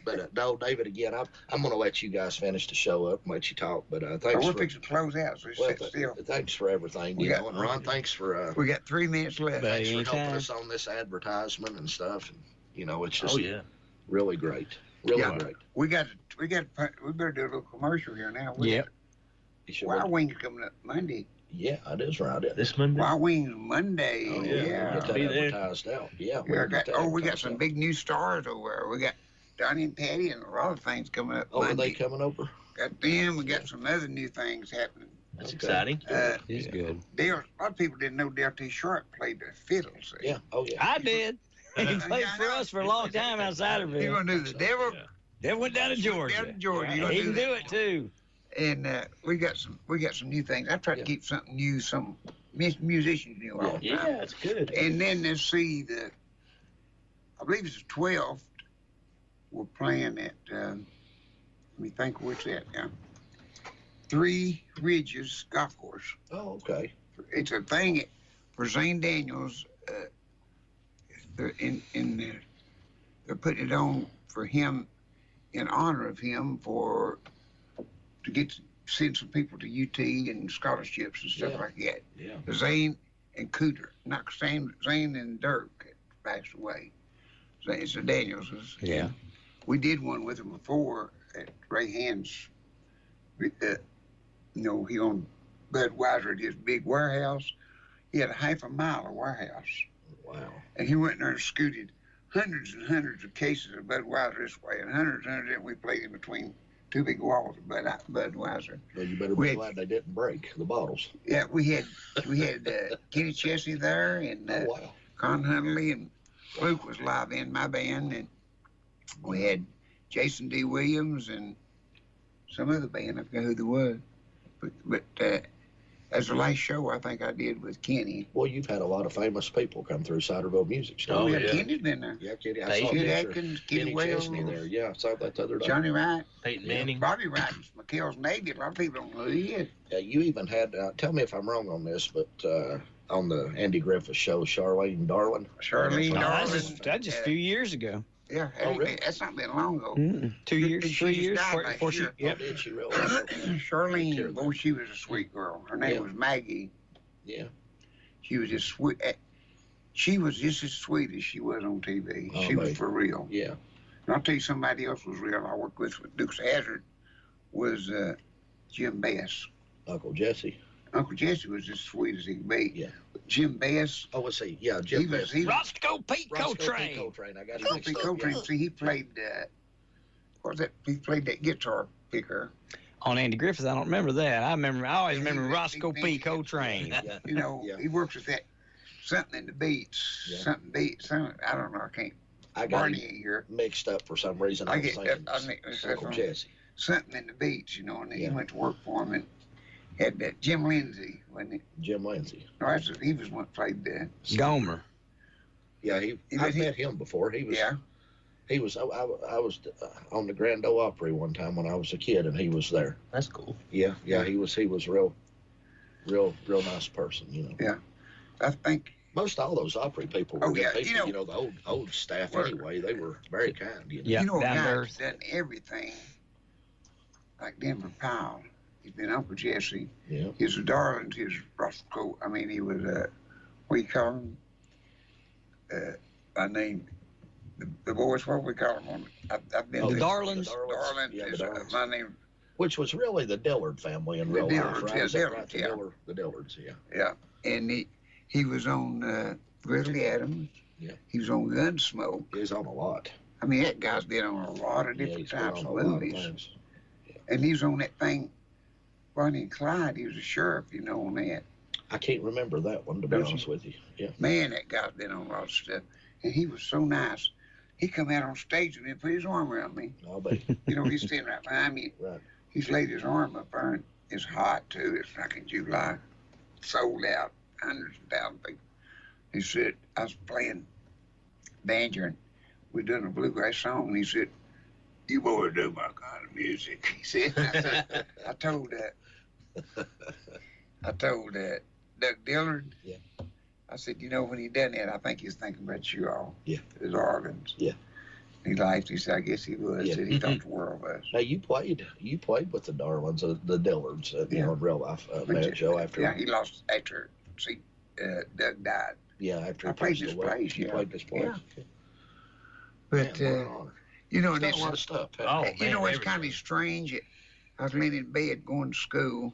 But no, David, again, I'm going to let you guys finish the show up and let you talk. But thanks. We're fixing to close out, so sit still. Thanks for everything. And Ron, thanks for. We got 3 minutes left. Thanks for helping us on this advertisement and stuff. And it's just really great. Really great. We better do a little commercial here now. Wild Wings coming up Monday. Yeah, it is right. This Monday? Wild Wings Monday. Oh, yeah. Get that advertised out. Yeah. We got some big new stars over there. We got Donnie and Patty and a lot of things coming up Monday. Are they coming over? Got them. We got some other new things happening. That's exciting. He's good. A lot of people didn't know Dale T. Sharp played the fiddle. See? Yeah. Oh, yeah. I did. He played for us for a long time outside of it. You're going to do the devil? Devil went down to Georgia. He can do it, too. And we got some new things. I try to keep something new, some musicians new all the time. Yeah, that's good. And then let's see, I believe it's the 12th. We're playing at, let me think what's that now. 3 Ridges Golf Course. Oh, okay. It's a thing for Zane Daniels. They're putting it on for him, in honor of him, to send some people to UT and scholarships and stuff like that. Yeah. Zane and Cooter, not Zane and Dirk passed away. It's the Daniels. Yeah. We did one with him before at Ray Hand's. He owned Budweiser at his big warehouse. He had a half a mile of warehouse. Wow. And he went there and scooted hundreds and hundreds of cases of Budweiser this way, and hundreds and we played in between 2 big walls of Budweiser. Well, you better be glad they didn't break the bottles. Yeah, we had Kenny Chesney there, and Con Huntley, and Luke was live in my band, and we had Jason D. Williams and some other band. I forgot who they was, but That's the last show I think I did with Kenny. Well, you've had a lot of famous people come through Ciderville Music Store. Oh, yeah, Kenny's been there. Yeah, Kenny. I saw Kid a picture. Atkins, Kenny Wells, Chesney there. Yeah, I saw that the other day. Johnny Wright, Peyton Manning. Bobby Wright, McHale's Navy. A lot of people don't know who he is. You even had, tell me if I'm wrong on this, but on the Andy Griffith show, Charlene Darling. Charlene Darling. That's just a few years ago. Yeah, really? That's not been long ago. 2 years, She 3 just years died before last she. year. Yep. Did she really? Charlene, boy, she was a sweet girl. Her name was Maggie. Yeah. She was just sweet. She was just as sweet as she was on TV. Oh, she was baby. for real. Yeah. And I'll tell you, somebody else was real. I worked with Dukes of Hazzard was Jim Bass. Uncle Jesse. Uncle Jesse was as sweet as he could be. Yeah. Jim Bass. Oh, let's see. Yeah, Jim Bass. Roscoe Pete Roscoe P. Coltrane. Coltrane. I got it Roscoe mixed P. up, Coltrane. yeah. See, he played. What was that? He played that guitar picker. On Andy Griffith, I don't remember that. I always remember He- Roscoe he- P. Coltrane. Yeah. You know, Yeah. he works with that something in the beats. Yeah. Something beats. Something, I don't know. I can't. I got Barney it here. mixed up for some reason. I I was get thinking that. I think it's Uncle that Jesse. something in the beats, you know, and he Yeah. went to work for him and had that Jim Lindsay, wasn't he? Jim Lindsay. No, he was one that played the. Gomer. Yeah, I've met him before. He was. Yeah. He was. I was on the Grand Ole Opry one time when I was a kid, and he was there. That's cool. Yeah. He was real nice person. You know. Yeah. I think. Most all those Opry people were Oh, good yeah, people. you know- The old staff Well, anyway. They were very kind. You know? Yeah, You know, a down to guy earth. that's done everything, like Denver Powell. He's been Uncle Jesse. Yeah. His Darlings, his Roscoe. I mean, he was, what do you call him? I named the boys, what we call them? I've been The to- Darlings? Darlings Yeah, the is Darlings. my name. Which was really the Dillard family in The real life, Dillards, right? yeah, Is that Dillards, right? The yeah. The Dillards, yeah. Yeah. And he was on Grizzly Adams. Yeah. He was on Gunsmoke. He's on a lot. I mean, that guy's been on a lot of Yeah, different he's been types on of a lot of movies. things. And he was on that thing, Bonnie and Clyde. He was a sheriff, you know, on that. I can't remember that one, to be Don't you? honest with you. Yeah. Man, that guy's been on a lot of stuff. And he was so nice. He come out on stage with me and put his arm around me. I'll bet. You know, he's standing right behind me. Right. He's laid his arm up there, and it's hot, too. It's like in July. Sold out, hundreds of thousands of people. He said, I was playing banjo, and we'd done a bluegrass song, and he said, you boys do my kind of music. He said, I told Doug Dillard. Yeah. I said, you know, when he done that, I think he was thinking about you all. Yeah. His organs. Yeah. He laughed. He said, I guess he was. Yeah. Said he thought the world of us. Now you played with the Darlings, the Dillards, you Yeah. know, in real life, Joe. After Yeah, he lost after Doug died. after I he played passed this away. place, You yeah. played this place. Yeah. But, Man, what an honor. you know, He's and done it's, a lot of stuff. Oh, you man, know, it's kind everything. of strange. I was laying in bed going to school,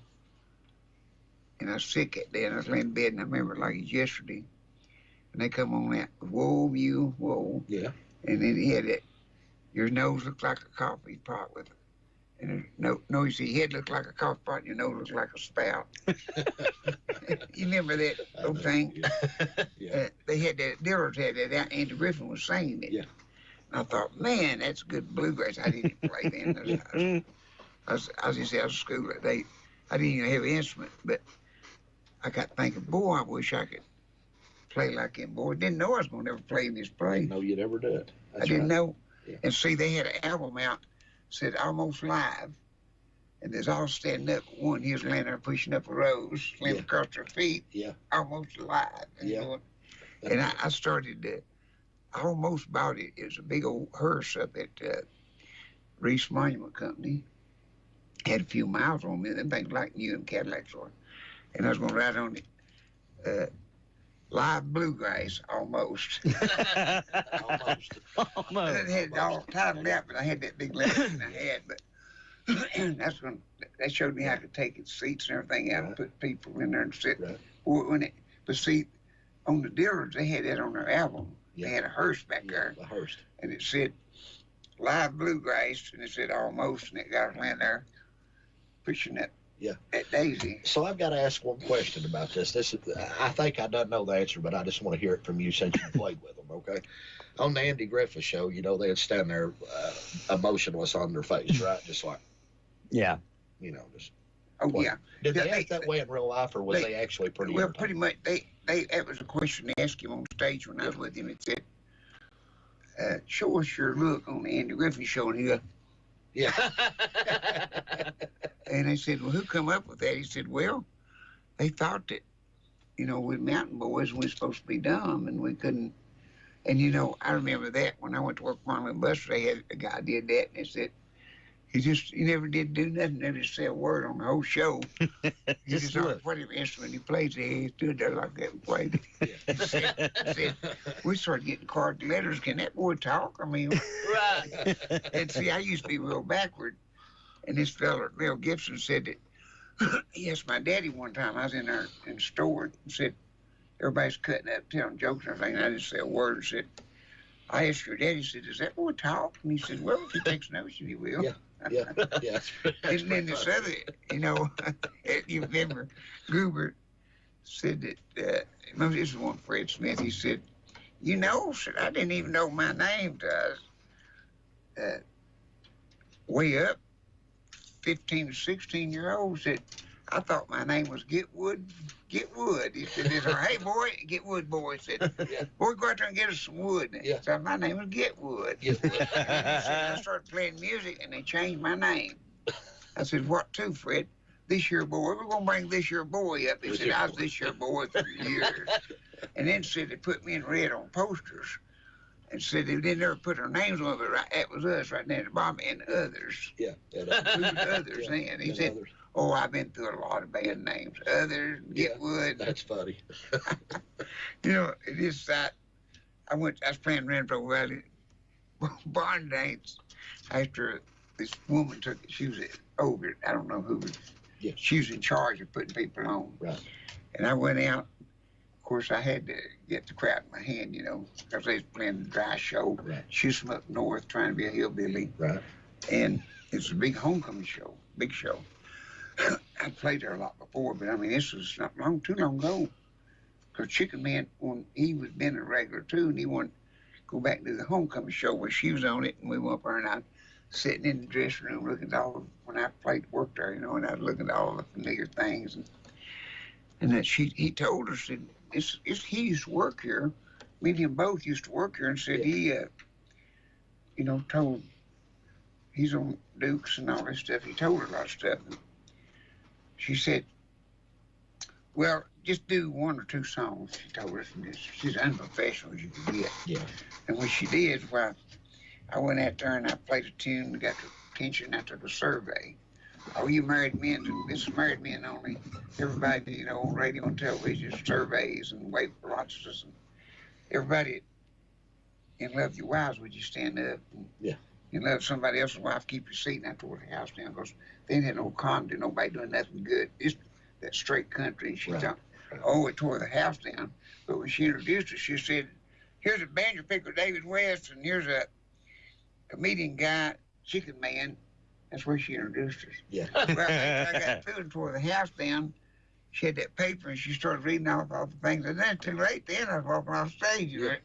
and I was sick that day, and I was laying in bed, and I remember it like it's yesterday. And they come on that, whoa, you, whoa. Yeah. And then he had that, your nose looked like a coffee pot with it. And your head looked like a coffee pot, and your nose looked like a spout. You remember that old thing? Yeah. They had that, Dillard's had that, Andy Griffin was singing it. Yeah. And I thought, man, that's good bluegrass. I didn't play then. I was just out of school that day. I didn't even have an instrument, but I got thinking, boy, I wish I could play like him. Boy, didn't know I was going to ever play in this place. No, you never did. I didn't know. Yeah. And see, they had an album out, said Almost Live. And there's all standing up. One, he was laying there pushing up a rose, laying Yeah. across her feet, Yeah. almost alive. And, Yeah. and I started to, I almost bought it. It was a big old hearse up at Reese Monument Company. Had a few miles on me. Them things like new and Cadillacs were. And I was going to ride on it. Live bluegrass, almost. Almost. I had it all titled out, but I had that big letter in my head. But that showed me how I could take its seats and everything out and put people in there and sit. Right. But see, on the Dillards, they had that on their album. Yeah. They had a hearse back there, The Hearst. and it said live bluegrass, and it said almost, and it got us laying there pushing that daisy. So I've got to ask one question about this. I think I don't know the answer, but I just want to hear it from you since you played with them, okay? On the Andy Griffith show, you know, they'd stand there emotionless on their face, right? Just like, Yeah. you know, just Oh, yeah. Did they act that way in real life, or was they actually pretty? Well, pretty much. That was a question they asked him on stage when I was with him. It said, "Show us your look on the Andy Griffin show here." Yeah. And they said, "Well, who come up with that?" He said, "Well, they thought that, we mountain boys, we're supposed to be dumb, and we couldn't." And I remember that when I went to work for Marlin Buster, they had a guy did that, and they said, he never did do nothing. They just say a word on the whole show. He just whatever instrument he plays, he stood there like that and played it. He said, we started getting card letters. Can that boy talk? I mean, Right. And see, I used to be real backward. And this fella, Bill Gibson, said that he asked my daddy one time. I was in there in the store and said, everybody's cutting up, telling jokes and everything. And I just said a word and said, I asked your daddy, said, does that boy talk? And he said, well, if he takes notion, he will. Yeah. Yeah. And then this other, you remember, Goober said that, this is one Fred Smith, he said, said, I didn't even know my name to way up, 15 to 16-year-olds said, I thought my name was Get Wood. He said, hey, boy, Get Wood, boy. He said, boy, go out there and get us some wood. Yeah. So my name was Get Wood. Get Wood. And I started playing music, and they changed my name. I said, what to, Fred? This year boy. We're going to bring this year boy up. He said, I was this year boy for years. And then said they put me in red on posters. And said they didn't ever put our names on it. Right, that was us right there at the bottom, and others. Yeah. Who's others? Yeah, and he said, others. Oh, I've been through a lot of band names. Others, Get Wood. That's funny. It is that I was playing Renfro Valley barn dance after this woman took it. She was over, I don't know who was. Yeah. She was in charge of putting people on. Right. And I went out. Of course, I had to get the crowd in my hand, because they was playing the dry show. Right. She was from up north trying to be a hillbilly. Right. And it's a big homecoming show, big show. I played there a lot before, but I mean, this was not too long ago. Because Chicken Man, when he was been a regular too, and he wanted to go back to the homecoming show where she was on it, and we went up there, and I was sitting in the dressing room looking at when I played work there, and I was looking at all the familiar things. And that he told her, said, he used to work here. Me and him both used to work here, and said he, told, he's on Dukes and all this stuff. He told her a lot of stuff. And she said, well, just do one or two songs, she told us. And she's unprofessional as you could get. Yeah. And when she did, I went out there and I played a tune and got the attention. I took a survey. All you married men, and this is married men only, everybody, on radio and television, surveys and wait for lots of us. And everybody in love with your wives, would you stand up? And you love somebody else's wife, keep your seat, and I tore the house down because they didn't have no condom, nobody doing nothing good. It's that straight country. And she thought, oh, it tore the house down. But when she introduced us, she said, here's a banjo picker, David West, and here's a comedian guy, Chicken Man. That's where she introduced us. Yeah. Well, I got through and tore the house down. She had that paper, and she started reading off all the things. And then too late, then I was walking off stage. Yeah.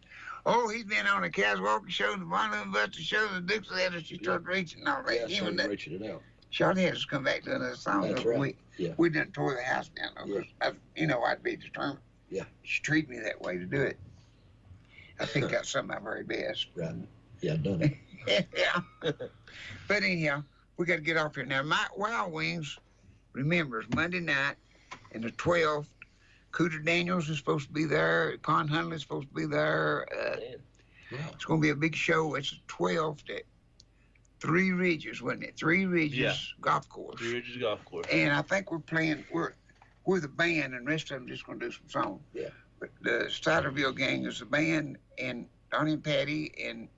Oh, he's been on the Caswalker show, the Marlin Buster show, the Dukes of Hazzard. She started reaching all that. Yeah, started reaching it out. Charlie had us come back to another song. That's right. We done tore the house down. Though, I'd be determined. Yeah. She treated me that way to do it. I picked out some of my very best. Right. Yeah, done it. Yeah. But anyhow, we got to get off here now. Mike Wild Wings, remember, it's Monday night, and the 12th. Cooter Daniels is supposed to be there. Con Huntley is supposed to be there. It's going to be a big show. It's the 12th at Three Ridges, wasn't it? Three Ridges Golf Course. Three Ridges Golf Course. And I think we're playing. We're the band, and the rest of them just going to do some songs. Yeah. But the Stuyterville Gang is the band, and Donnie and Patty, and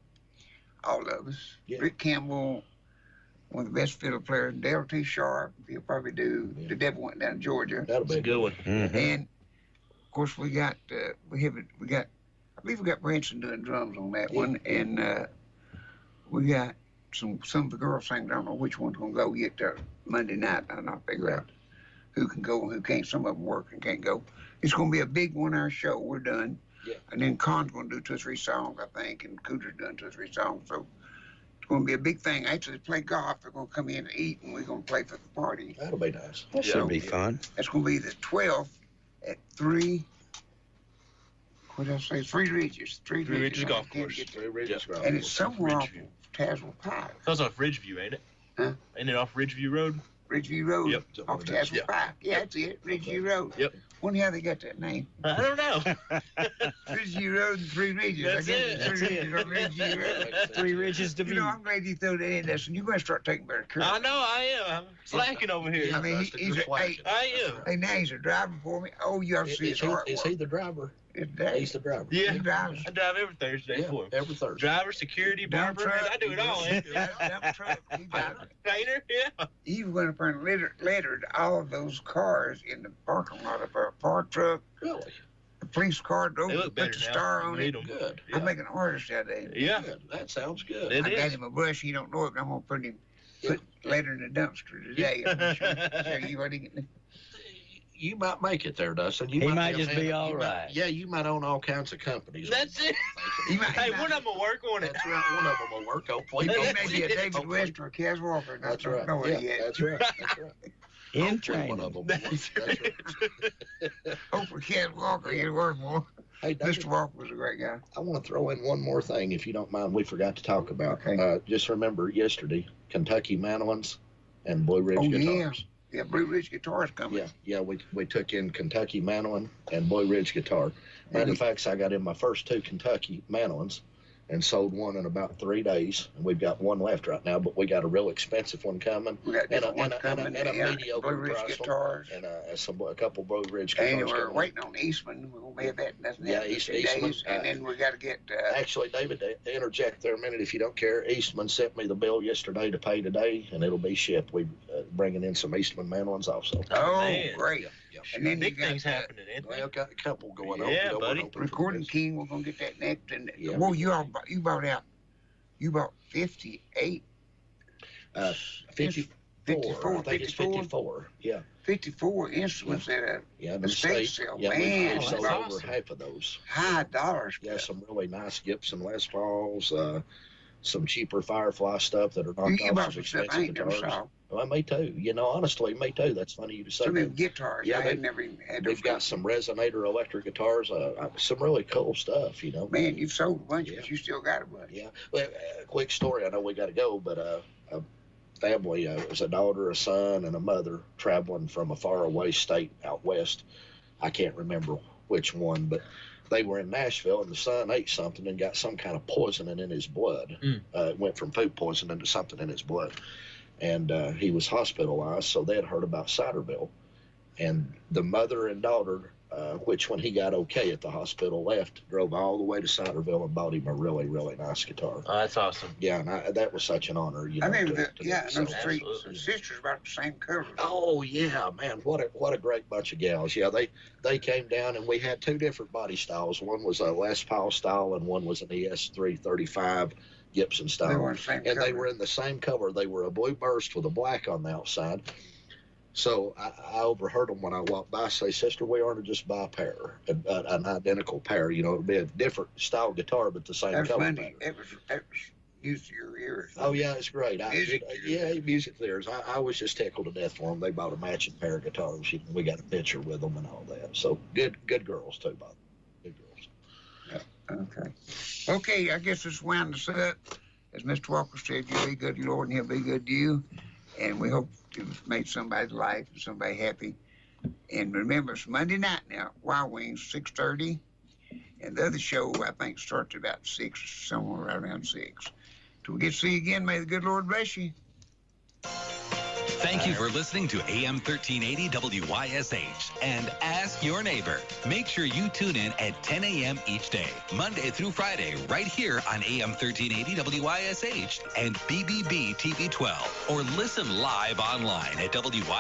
all of us. Yeah. Rick Campbell, one of the best fiddle players. Dale T. Sharp. He'll probably do The Devil Went Down to Georgia. That'll be a good one. Mm-hmm. And of course we got I believe we got Branson doing drums on that one, and we got some of the girls singing. I don't know which one's gonna go yet there Monday night. I'll figure out who can go and who can't. Some of them work and can't go. It's gonna be a big 1-hour show. We're done. Yeah. And then Con's gonna do 2 or 3 songs, I think, and Cooter's doing 2 or 3 songs. So It's going to be a big thing. After they play golf, they're going to come in and eat, and we're going to play for the party. That'll be nice. That should be fun. That's going to be the 12th at 3. What did I say? Three Ridges. Three Ridges Golf Course. Three Ridges Golf And it's somewhere off Ridgeview. Tazewell Pike. That's off Ridgeview, ain't it? Huh? Ain't it off Ridgeview Road? Ridgeview Road. Yep. Off Tazewell Pike. Yeah, that's it. Ridgeview Road. Yep. Wonder how they got that name. I don't know. Ridgeview Road and Three Ridges. That's I guess it. it's Three Ridges on Ridgeview Road. 3 Ridges to You be. know, I'm glad you threw that in there, so you're going to start taking better care of I it. know I am. I'm slacking over here. I mean, Dustin, he's you're a, hey, slacking. I am. hey, now he's a driver for me. Oh, you ought to see his artwork. Is he the driver? It's that. He's the driver. Yeah. He drives. I drive every Thursday Yeah, for him. every Thursday. Driver, security, Dump barber, truck. I do it all. Dump truck. He drives it. Painter, yeah. He went up and lettered all of those cars in the parking lot of our fire truck, Really? the police car, drove, They look put better the now. star on Made it. 'em. Good. Yeah. I'm making an artist out of it. Yeah. Good. That sounds good. It I got is. him a brush. He don't know it. I'm gonna put later in the dumpster today. I'm gonna show you what he can do. You might make it there, Dustin. You He might a just man be of- all you might- right. Yeah, you might own all kinds of companies. That's it. He might, Hey, one of them will work on it. That's right. One of them will work. Hopefully. he may be a Hopefully. David West or a Kaz Walker. And I That's don't right. know Yeah, it yet. that's right. That's right. In Hopefully training. one of them will work. That's That's right. Hopefully Kaz Walker he'll work more. Hey, David, Mr. Walker was a great guy. I want to throw in one more thing, if you don't mind. We forgot to talk about. Okay. Just remember yesterday, Kentucky mandolins and Blue Ridge Oh, yeah. guitars. Yeah, Blue Ridge Guitar's coming. Yeah, we took in Kentucky mandolin and Blue Ridge guitar. Matter of fact, I got in my first 2 Kentucky mandolins and sold one in about 3 days. And we've got one left right now, but we got a real expensive one coming. We got And a, different ones and a, coming. and a, and a Yeah, mediocre Blue Ridge price one. Guitars. And a couple Blue Ridge guitars. And we're coming. waiting on Eastman. We're going to be at that in less than Yeah, 2 Eastman, days. And then we got to get... Actually, David, to interject there a minute, if you don't care, Eastman sent me the bill yesterday to pay today, and it'll be shipped. We're bringing in some Eastman mandolins also. oh, man. great. Yeah. And then Big you got things happening, ain't Well, they? I've got a couple going on. Yeah, You know, we're buddy. hoping for Recording this. King. We're going to get that next. And Yeah, well, we- you bought out. You bought 58. 54. 54, I think it's 54. Yeah. 54 instruments at a Yeah, The state sale, Yeah, man, we sold that's over awesome. half of those. high dollars. Yeah, some really nice Gibson Les Pauls, some cheaper Firefly stuff that are knocked You off bought some some stuff I expensive ain't never guitars. saw. Well, me too. You know, honestly, me too. That's funny you to say Some of them that. guitars. Yeah, I they- had never even had those. We've got some Resonator electric guitars, some really cool stuff, you know. Man, you've sold a bunch, Yeah. but you still got a bunch. Yeah. Well, quick story. I know we got to go, but a family, it was a daughter, a son, and a mother traveling from a faraway state out west. I can't remember which one, but they were in Nashville, and the son ate something and got some kind of poisoning in his blood. It went from food poisoning to something in his blood. And he was hospitalized, so they had heard about Ciderville. And the mother and daughter, which when he got okay at the hospital, left, drove all the way to Ciderville and bought him a really, really nice guitar. Oh, that's awesome. Yeah, and that was such an honor. You know, I mean, to yeah, them. those So- three Absolutely. sisters about the same cover. Oh yeah, man! What a great bunch of gals. Yeah, they came down and we had 2 different body styles. One was a Les Paul style and one was an ES335 Gibson style. They were in the same and cover. they were in the same cover. They were a blue burst with a black on the outside. So I overheard them when I walked by say, "Sister, we ought to just buy a pair, an identical pair. You know, it'd be a different style guitar, but the same That was color Monday. pattern." That was used to your ears. Oh yeah, it's great. Music Music theaters. I was just tickled to death for them. They bought a matching pair of guitars. We got a picture with them and all that. So good girls too, by the way. Good girls. Okay. Okay, I guess let's wind this up. As Mr. Walker said, you be good to the Lord and he'll be good to you. And we hope you've made somebody's life and somebody happy. And remember, it's Monday night now, Wild Wings, 6:30. And the other show, I think, starts about 6, somewhere right around 6. Till we get to see you again, may the good Lord bless you. Thank you for listening to AM 1380 WYSH and Ask Your Neighbor. Make sure you tune in at 10 a.m. each day, Monday through Friday, right here on AM 1380 WYSH and BBB TV 12, or listen live online at WYSH.